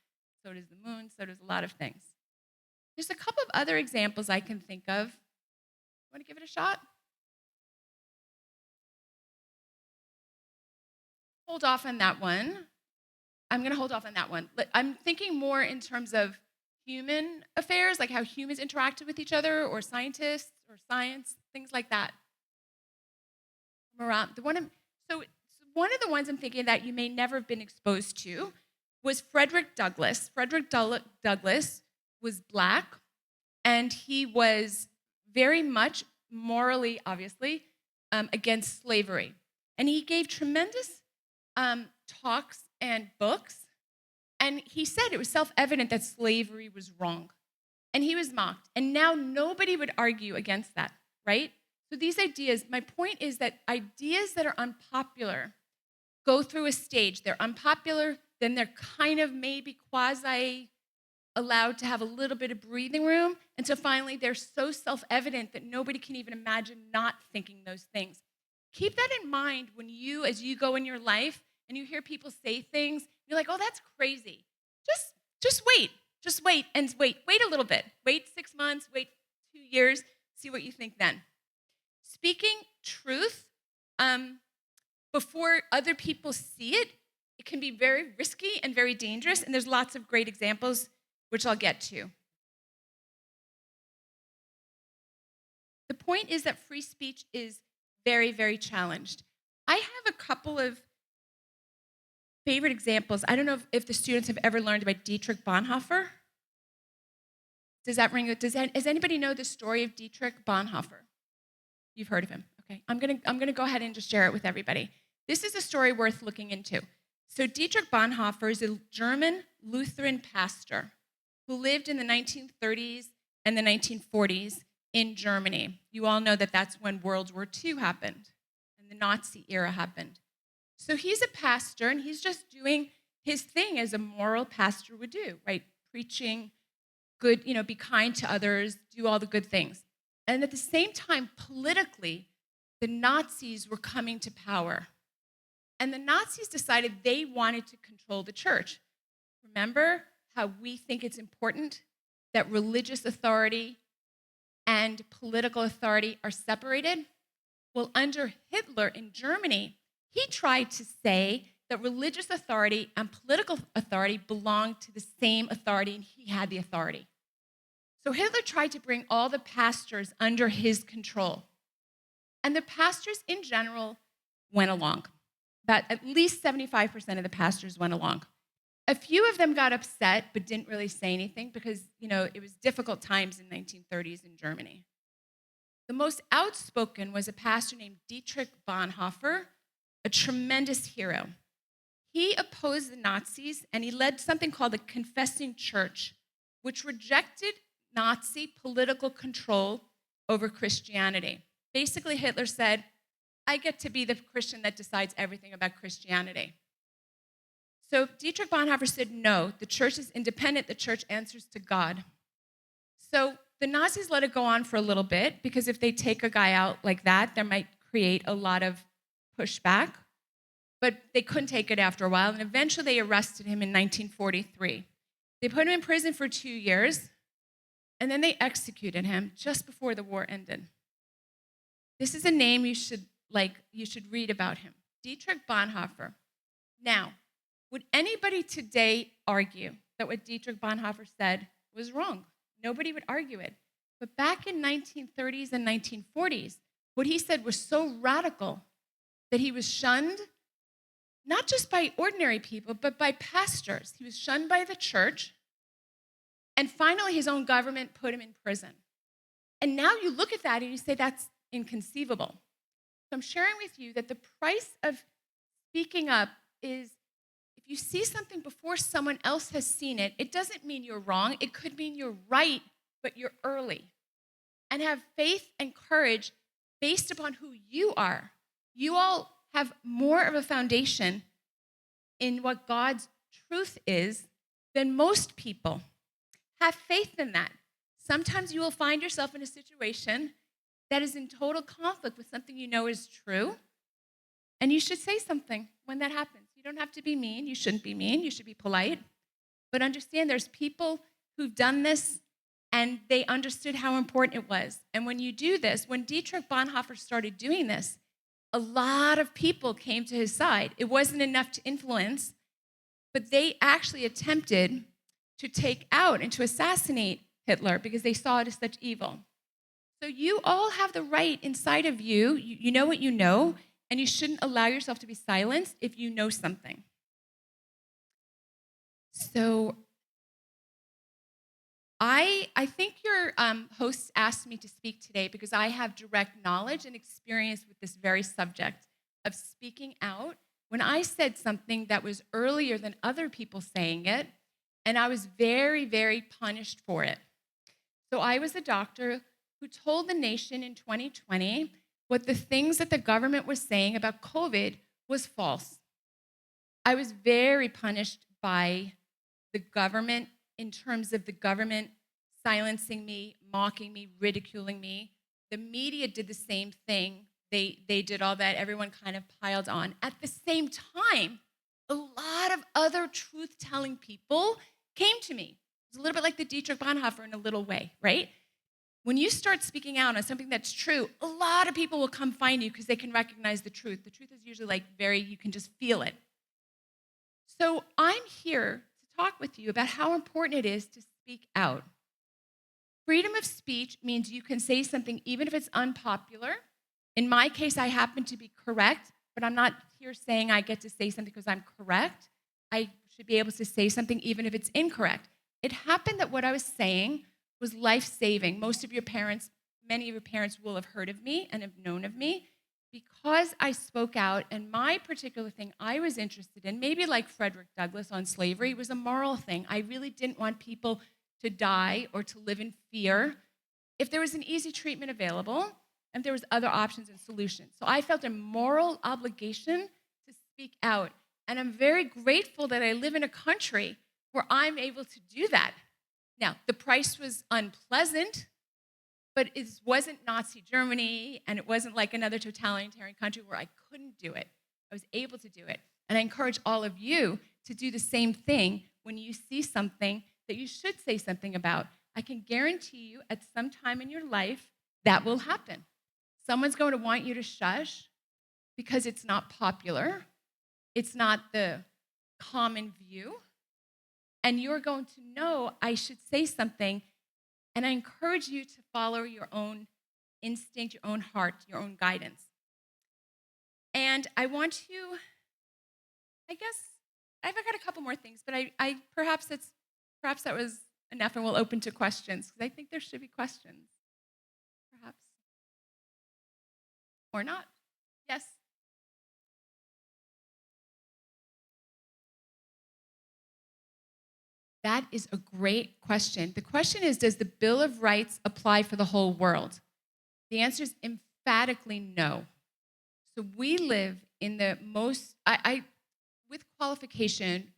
So does the moon. So does a lot of things. There's a couple of other examples I can think of. Want to give it a shot? Hold off on that one. I'm going to hold off on that one. I'm thinking more in terms of human affairs, like how humans interacted with each other, or scientists, or science, things like that. So one of the ones I'm thinking that you may never have been exposed to was Frederick Douglass. Frederick Douglass was Black, and he was very much morally, obviously, against slavery. And he gave tremendous talks and books, and he said it was self-evident that slavery was wrong. And he was mocked. And now nobody would argue against that, right? So these ideas, my point is that ideas that are unpopular go through a stage. They're unpopular, then they're kind of maybe quasi allowed to have a little bit of breathing room, until finally they're so self-evident that nobody can even imagine not thinking those things. Keep that in mind when you, as you go in your life and you hear people say things, you're like, oh, that's crazy. Just wait. Just wait and wait. Wait a little bit. Wait 6 months, wait 2 years, see what you think then. Speaking truth before other people see it, it can be very risky and very dangerous, and there's lots of great examples, which I'll get to. The point is that free speech is very, very challenged. I have a couple of favorite examples. I don't know if the students have ever learned about Dietrich Bonhoeffer. Does anybody know the story of Dietrich Bonhoeffer? You've heard of him. Okay. I'm gonna go ahead and just share it with everybody. This is a story worth looking into. So Dietrich Bonhoeffer is a German Lutheran pastor who lived in the 1930s and the 1940s in Germany. You all know that that's when World War II happened and the Nazi era happened. So he's a pastor, and he's just doing his thing as a moral pastor would do, right? Preaching good, be kind to others, do all the good things. And at the same time, politically, the Nazis were coming to power. And the Nazis decided they wanted to control the church. Remember how we think it's important that religious authority and political authority are separated? Well, under Hitler in Germany, he tried to say that religious authority and political authority belonged to the same authority, and he had the authority. So Hitler tried to bring all the pastors under his control. And the pastors in general went along. But at least 75% of the pastors went along. A few of them got upset but didn't really say anything because, it was difficult times in the 1930s in Germany. The most outspoken was a pastor named Dietrich Bonhoeffer, a tremendous hero. He opposed the Nazis, and he led something called the Confessing Church, which rejected Nazi political control over Christianity. Basically, Hitler said, I get to be the Christian that decides everything about Christianity. So Dietrich Bonhoeffer said, no, the church is independent, the church answers to God. So the Nazis let it go on for a little bit, because if they take a guy out like that, that might create a lot of pushback. But they couldn't take it after a while, and eventually they arrested him in 1943. They put him in prison for 2 years, and then they executed him just before the war ended. This is a name you should read about him, Dietrich Bonhoeffer. Now, would anybody today argue that what Dietrich Bonhoeffer said was wrong? Nobody would argue it. But back in 1930s and 1940s, what he said was so radical that he was shunned, not just by ordinary people, but by pastors. He was shunned by the church, and finally his own government put him in prison. And now you look at that and you say, that's inconceivable. So I'm sharing with you that the price of speaking up is if you see something before someone else has seen it, it doesn't mean you're wrong. It could mean you're right, but you're early. And have faith and courage based upon who you are. You all have more of a foundation in what God's truth is than most people. Have faith in that. Sometimes you will find yourself in a situation that is in total conflict with something you know is true, and you should say something when that happens. You don't have to be mean. You shouldn't be mean. You should be polite. But understand there's people who've done this, and they understood how important it was. And when you do this, when Dietrich Bonhoeffer started doing this, a lot of people came to his side. It wasn't enough to influence, but they actually attempted to take out and to assassinate Hitler because they saw it as such evil. So you all have the right inside of you. You know what you know, and you shouldn't allow yourself to be silenced if you know something. So I think your host asked me to speak today because I have direct knowledge and experience with this very subject of speaking out. When I said something that was earlier than other people saying it, and I was very, very punished for it. So I was a doctor who told the nation in 2020 what the things that the government was saying about COVID was false. I was very punished by the government in terms of the government silencing me, mocking me, ridiculing me. The media did the same thing. They did all that. Everyone kind of piled on. At the same time, a lot of other truth-telling people came to me. It's a little bit like the Dietrich Bonhoeffer in a little way, right? When you start speaking out on something that's true, a lot of people will come find you because they can recognize the truth. The truth is usually you can just feel it. So I'm here to talk with you about how important it is to speak out. Freedom of speech means you can say something even if it's unpopular. In my case, I happen to be correct, but I'm not here saying I get to say something because I'm correct. I should be able to say something even if it's incorrect. It happened that what I was saying was life-saving. Many of your parents will have heard of me and have known of me because I spoke out, and my particular thing I was interested in, maybe like Frederick Douglass on slavery, was a moral thing. I really didn't want people to die or to live in fear if there was an easy treatment available and there was other options and solutions. So I felt a moral obligation to speak out, and I'm very grateful that I live in a country where I'm able to do that. Now, the price was unpleasant, but it wasn't Nazi Germany, and it wasn't like another totalitarian country where I couldn't do it. I was able to do it. And I encourage all of you to do the same thing when you see something that you should say something about. I can guarantee you at some time in your life that will happen. Someone's going to want you to shush because it's not popular. It's not the common view. And you're going to know I should say something. And I encourage you to follow your own instinct, your own heart, your own guidance. And I want to, I've got a couple more things, but I perhaps that was enough, and we'll open to questions, because I think there should be questions, perhaps. Or not. Yes? That is a great question. The question is, does the Bill of Rights apply for the whole world? The answer is emphatically no. So we live in the most, with qualification,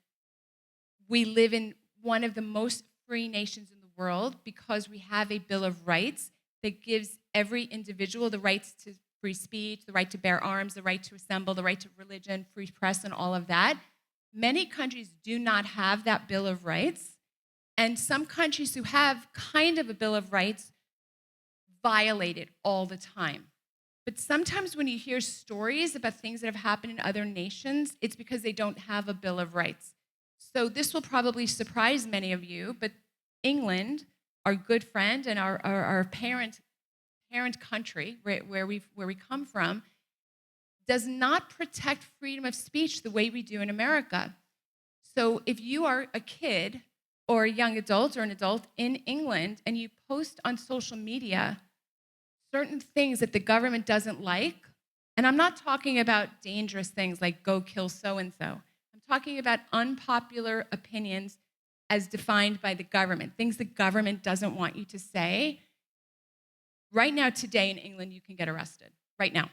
we live in one of the most free nations in the world because we have a Bill of Rights that gives every individual the rights to free speech, the right to bear arms, the right to assemble, the right to religion, free press, and all of that. Many countries do not have that Bill of Rights, and some countries who have kind of a Bill of Rights violate it all the time. But sometimes when you hear stories about things that have happened in other nations, it's because they don't have a Bill of Rights. So this will probably surprise many of you, but England, our good friend and our parent country, where we come from, does not protect freedom of speech the way we do in America. So if you are a kid or a young adult or an adult in England and you post on social media certain things that the government doesn't like, and I'm not talking about dangerous things like go kill so and so. I'm talking about unpopular opinions as defined by the government, things the government doesn't want you to say. Right now, today in England, you can get arrested. Right now,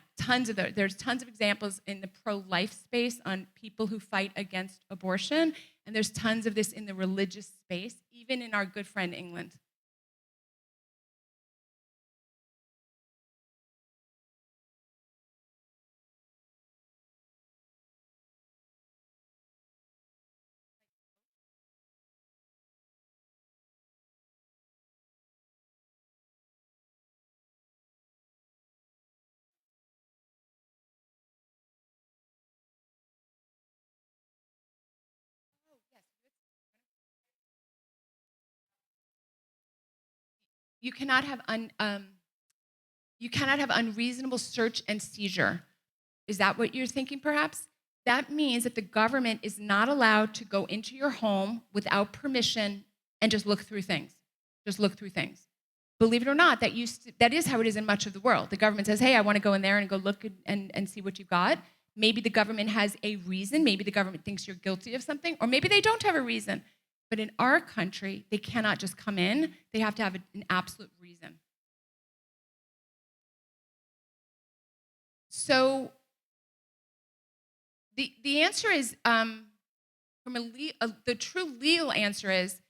there's tons of examples in the pro-life space on people who fight against abortion, and there's tons of this in the religious space, even in our good friend England. You cannot have you cannot have unreasonable search and seizure. Is that what you're thinking, perhaps? That means that the government is not allowed to go into your home without permission and just look through things. Just look through things. Believe it or not, that is how it is in much of the world. The government says, hey, I want to go in there and go look and see what you've got. Maybe the government has a reason. Maybe the government thinks you're guilty of something, or maybe they don't have a reason. But in our country, they cannot just come in. They have to have an absolute reason. So the answer is, the true legal answer is,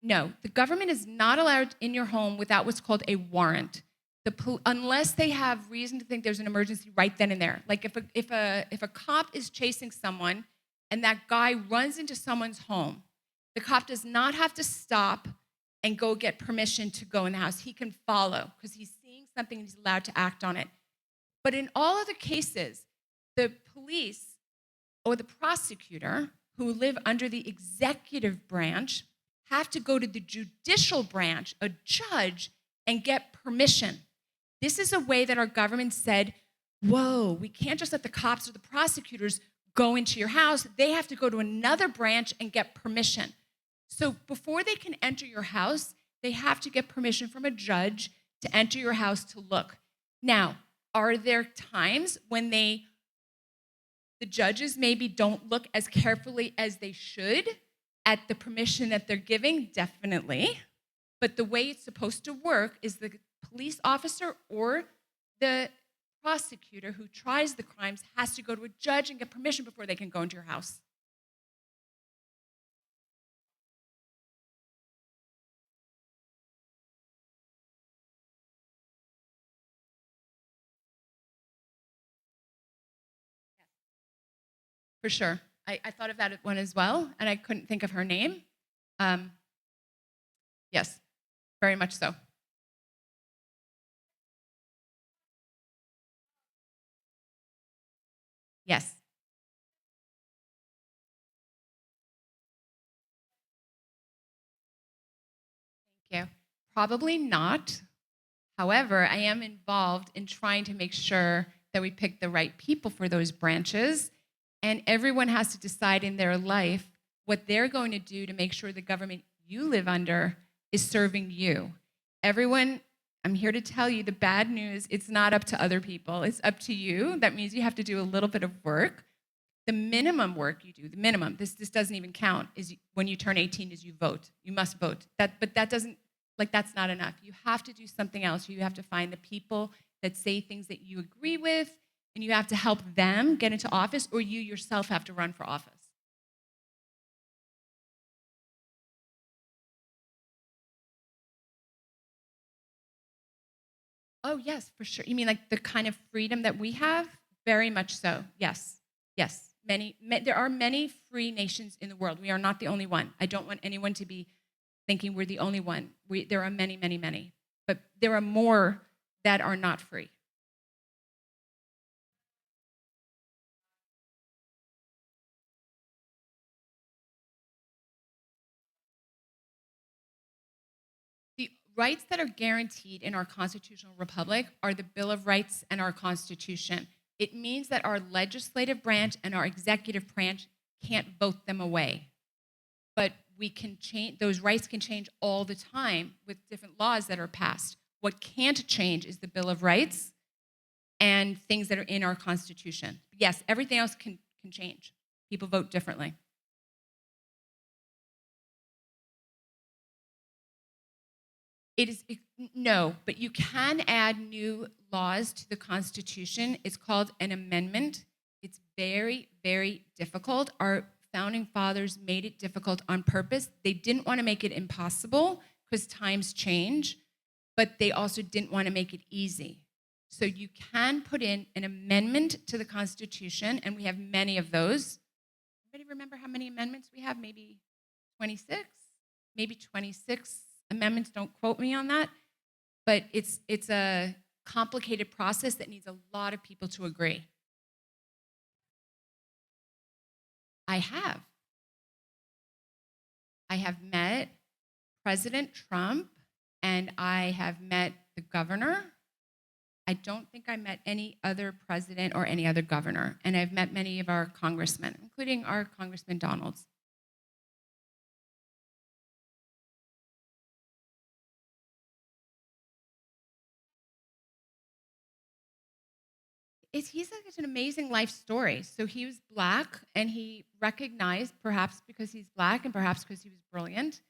no, the government is not allowed in your home without what's called a warrant. Unless they have reason to think there's an emergency right then and there. Like if a cop is chasing someone and that guy runs into someone's home, the cop does not have to stop and go get permission to go in the house. He can follow because he's seeing something and he's allowed to act on it. But in all other cases, the police or the prosecutor who live under the executive branch have to go to the judicial branch, a judge, and get permission. This is a way that our government said, whoa, we can't just let the cops or the prosecutors go into your house. They have to go to another branch and get permission. So before they can enter your house, they have to get permission from a judge to enter your house to look. Now, are there times when the judges maybe don't look as carefully as they should at the permission that they're giving? Definitely. But the way it's supposed to work is the police officer or the prosecutor who tries the crimes has to go to a judge and get permission before they can go into your house. For sure. I thought of that one as well, and I couldn't think of her name. Yes, very much so. Yes. Thank you. Probably not. However, I am involved in trying to make sure that we pick the right people for those branches, and everyone has to decide in their life what they're going to do to make sure the government you live under is serving you. Everyone, I'm here to tell you the bad news, it's not up to other people, it's up to you. That means you have to do a little bit of work. The minimum work you do, the minimum, this doesn't even count, is when you turn 18 is you vote. You must vote. But that doesn't, that's not enough. You have to do something else. You have to find the people that say things that you agree with, and you have to help them get into office, or you yourself have to run for office. Oh, yes, for sure. You mean like the kind of freedom that we have? Very much so. Yes. Yes. There are many free nations in the world. We are not the only one. I don't want anyone to be thinking we're the only one. There are many, many, many. But there are more that are not free. The rights that are guaranteed in our constitutional republic are the Bill of Rights and our Constitution. It means that our legislative branch and our executive branch can't vote them away. But we can change, those rights can change all the time with different laws that are passed. What can't change is the Bill of Rights and things that are in our Constitution. Yes, everything else can change. People vote differently. No, but you can add new laws to the Constitution. It's called an amendment. It's very, very difficult. Our founding fathers made it difficult on purpose. They didn't want to make it impossible because times change, but they also didn't want to make it easy. So you can put in an amendment to the Constitution, and we have many of those. Anybody remember how many amendments we have? Maybe 26? Maybe 26 amendments. Don't quote me on that. But it's a complicated process that needs a lot of people to agree. I have. I have met President Trump, and I have met the governor. I don't think I met any other president or any other governor. And I've met many of our congressmen, including our Congressman Donalds. He's like an amazing life story. So he was Black, and he recognized, perhaps because he's Black and perhaps because he was brilliant,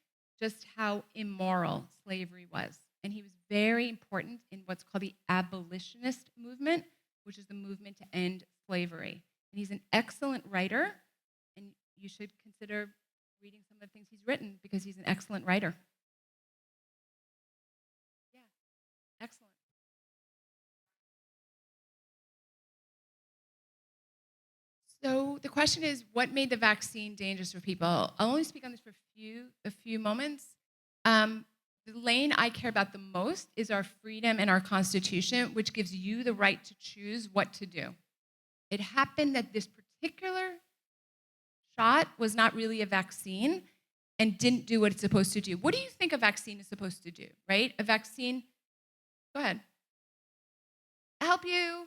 just how immoral slavery was. And he was very important in what's called the abolitionist movement, which is the movement to end slavery. And he's an excellent writer, and you should consider reading some of the things he's written because he's an excellent writer. Yeah, excellent. So the question is, what made the vaccine dangerous for people? I'll only speak on this for a few moments. The lane I care about the most is our freedom and our Constitution, which gives you the right to choose what to do. It happened that this particular shot was not really a vaccine and didn't do what it's supposed to do. What do you think a vaccine is supposed to do, right? A vaccine, go ahead. Help you.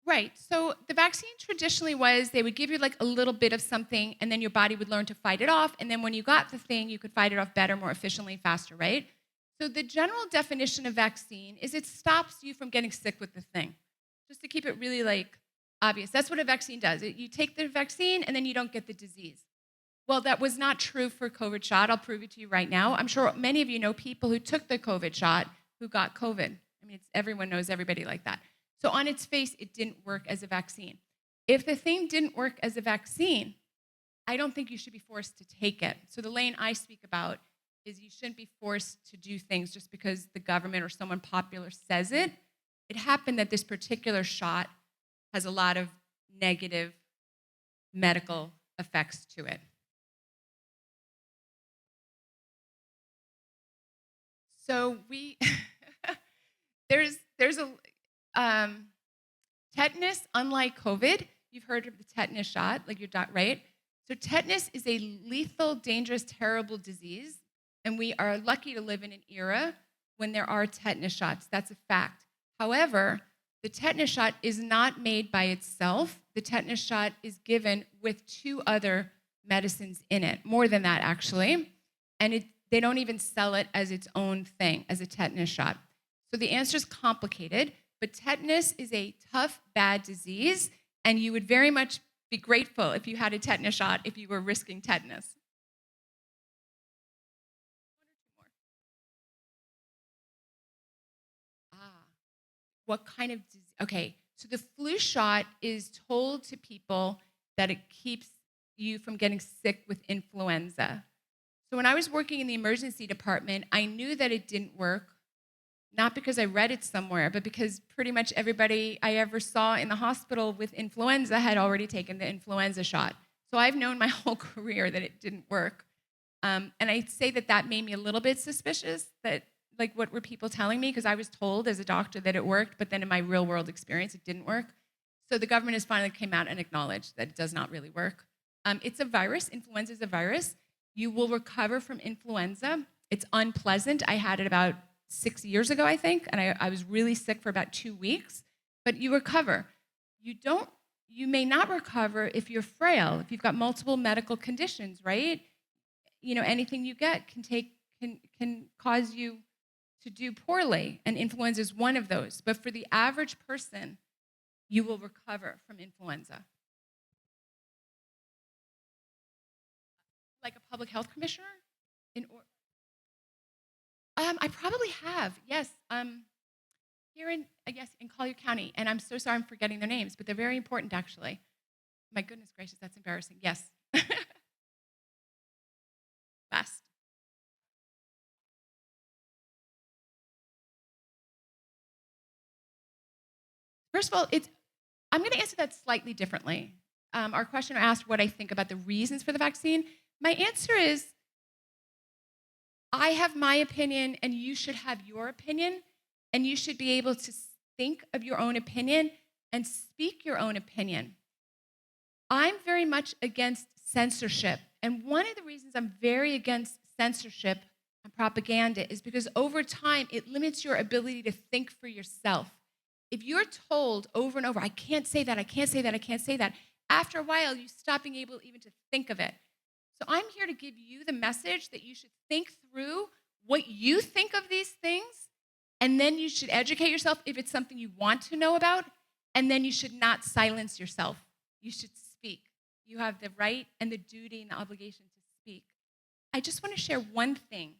Right. So the vaccine traditionally was they would give you like a little bit of something, and then your body would learn to fight it off. And then when you got the thing, you could fight it off better, more efficiently, faster, right? So the general definition of vaccine is it stops you from getting sick with the thing. Just to keep it really like obvious. That's what a vaccine does. You take the vaccine and then you don't get the disease. Well, that was not true for COVID shot. I'll prove it to you right now. I'm sure many of you know people who took the COVID shot who got COVID. I mean, everyone knows everybody like that. So on its face, it didn't work as a vaccine. If the thing didn't work as a vaccine, I don't think you should be forced to take it. So the lane I speak about is you shouldn't be forced to do things just because the government or someone popular says it. It happened that this particular shot has a lot of negative medical effects to it. So there's a tetanus, unlike COVID, you've heard of the tetanus shot, like right? So tetanus is a lethal, dangerous, terrible disease, and we are lucky to live in an era when there are tetanus shots. That's a fact. However, the tetanus shot is not made by itself. The tetanus shot is given with 2 other medicines in it, more than that, actually. And they don't even sell it as its own thing, as a tetanus shot. So the answer is complicated, but tetanus is a tough, bad disease, and you would very much be grateful if you had a tetanus shot if you were risking tetanus. What kind of disease? Okay, so the flu shot is told to people that it keeps you from getting sick with influenza. So when I was working in the emergency department, I knew that it didn't work, not because I read it somewhere, but because pretty much everybody I ever saw in the hospital with influenza had already taken the influenza shot. So I've known my whole career that it didn't work. And I'd say that made me a little bit suspicious that, like, what were people telling me? Because I was told as a doctor that it worked, but then in my real world experience, it didn't work. So the government has finally came out and acknowledged that it does not really work. It's a virus. Influenza is a virus. You will recover from influenza. It's unpleasant. I had it about 6 years ago, I think, and I was really sick for about 2 weeks, but you recover. You may not recover if you're frail, if you've got multiple medical conditions, right? Anything you get can cause you to do poorly, and influenza is one of those. But for the average person, you will recover from influenza. Like a public health commissioner? I probably have, yes. Here in Collier County, and I'm so sorry I'm forgetting their names, but they're very important, actually. My goodness gracious, that's embarrassing. Yes. Last. First of all, I'm going to answer that slightly differently. Our questioner asked what I think about the reasons for the vaccine. My answer is, I have my opinion, and you should have your opinion, and you should be able to think of your own opinion and speak your own opinion. I'm very much against censorship, and one of the reasons I'm very against censorship and propaganda is because over time, it limits your ability to think for yourself. If you're told over and over, I can't say that, I can't say that, I can't say that, after a while, you stop being able even to think of it. So I'm here to give you the message that you should think through what you think of these things, and then you should educate yourself if it's something you want to know about, and then you should not silence yourself. You should speak. You have the right and the duty and the obligation to speak. I just want to share one thing.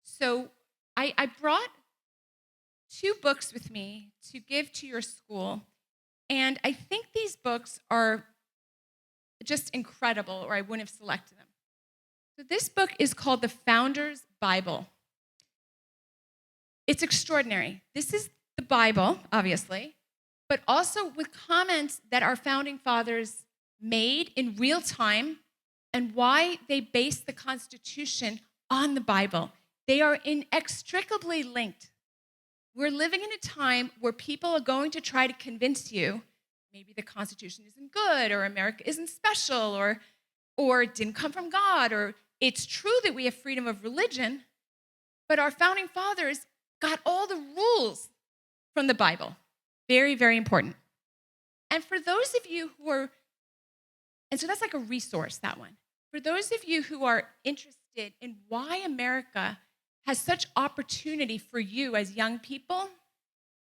So I brought 2 books with me to give to your school, and I think these books are just incredible, or I wouldn't have selected them. So this book is called The Founder's Bible. It's extraordinary. This is the Bible, obviously, but also with comments that our founding fathers made in real time and why they based the Constitution on the Bible. They are inextricably linked. We're living in a time where people are going to try to convince you maybe the Constitution isn't good, or America isn't special, or it didn't come from God, or it's true that we have freedom of religion, but our founding fathers got all the rules from the Bible. Very, very important. And for those of you who are, and so that's like a resource, that one. For those of you who are interested in why America has such opportunity for you as young people,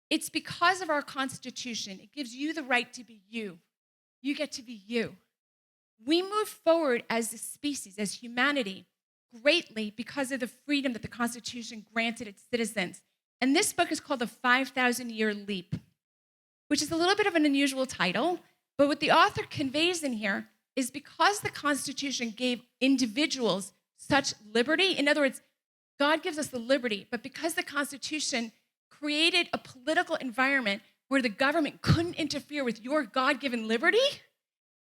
it's because of our Constitution. It gives you the right to be you. You get to be you. We move forward as a species, as humanity, greatly because of the freedom that the Constitution granted its citizens. And this book is called The 5,000-Year Leap, which is a little bit of an unusual title, but what the author conveys in here is because the Constitution gave individuals such liberty, in other words, God gives us the liberty, but because the Constitution created a political environment where the government couldn't interfere with your God-given liberty,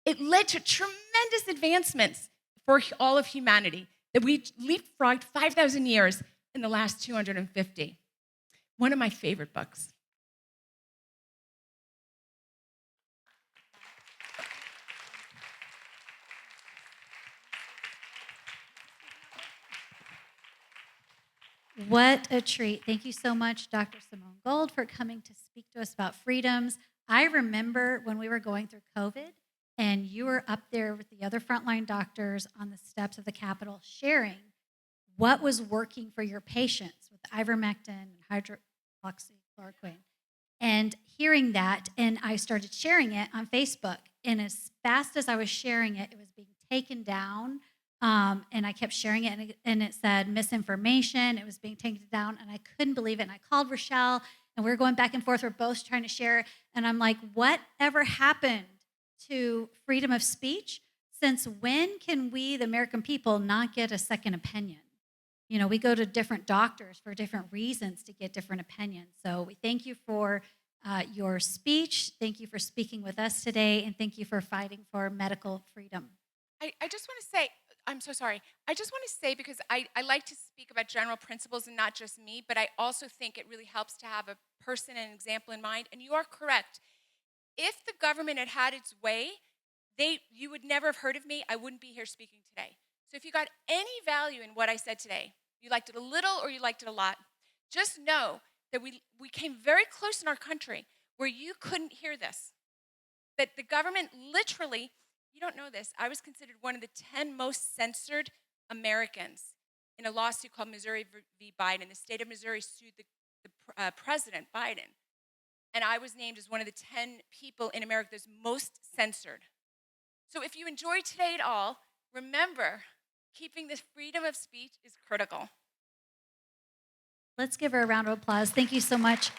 it led to tremendous advancements for all of humanity that we leapfrogged 5,000 years in the last 250. One of my favorite books. What a treat. Thank you so much, Dr. Simone Gold, for coming to speak to us about freedoms. I remember when we were going through COVID, and you were up there with the other frontline doctors on the steps of the Capitol sharing what was working for your patients with ivermectin and hydroxychloroquine. And hearing that, and I started sharing it on Facebook. And as fast as I was sharing it, it was being taken down. And I kept sharing it, and it said misinformation. It was being taken down, and I couldn't believe it. And I called Rochelle, and we were going back and forth. We're both trying to share. And I'm like, whatever happened to freedom of speech? Since when can we, the American people, not get a second opinion? You know, we go to different doctors for different reasons to get different opinions. So we thank you for your speech. Thank you for speaking with us today, and thank you for fighting for medical freedom. I just want to say, I'm so sorry. I just want to say, because I like to speak about general principles and not just me, but I also think it really helps to have a person and an example in mind. And you are correct. If the government had had its way, you would never have heard of me. I wouldn't be here speaking today. So if you got any value in what I said today, you liked it a little or you liked it a lot, Just know that we came very close in our country where you couldn't hear this. That the government literally, you don't know this, I was considered one of the 10 most censored Americans in a lawsuit called Missouri v. Biden. The state of Missouri sued the president, Biden. And I was named as one of the 10 people in America that's most censored. So if you enjoyed today at all, remember, keeping the freedom of speech is critical. Let's give her a round of applause. Thank you so much.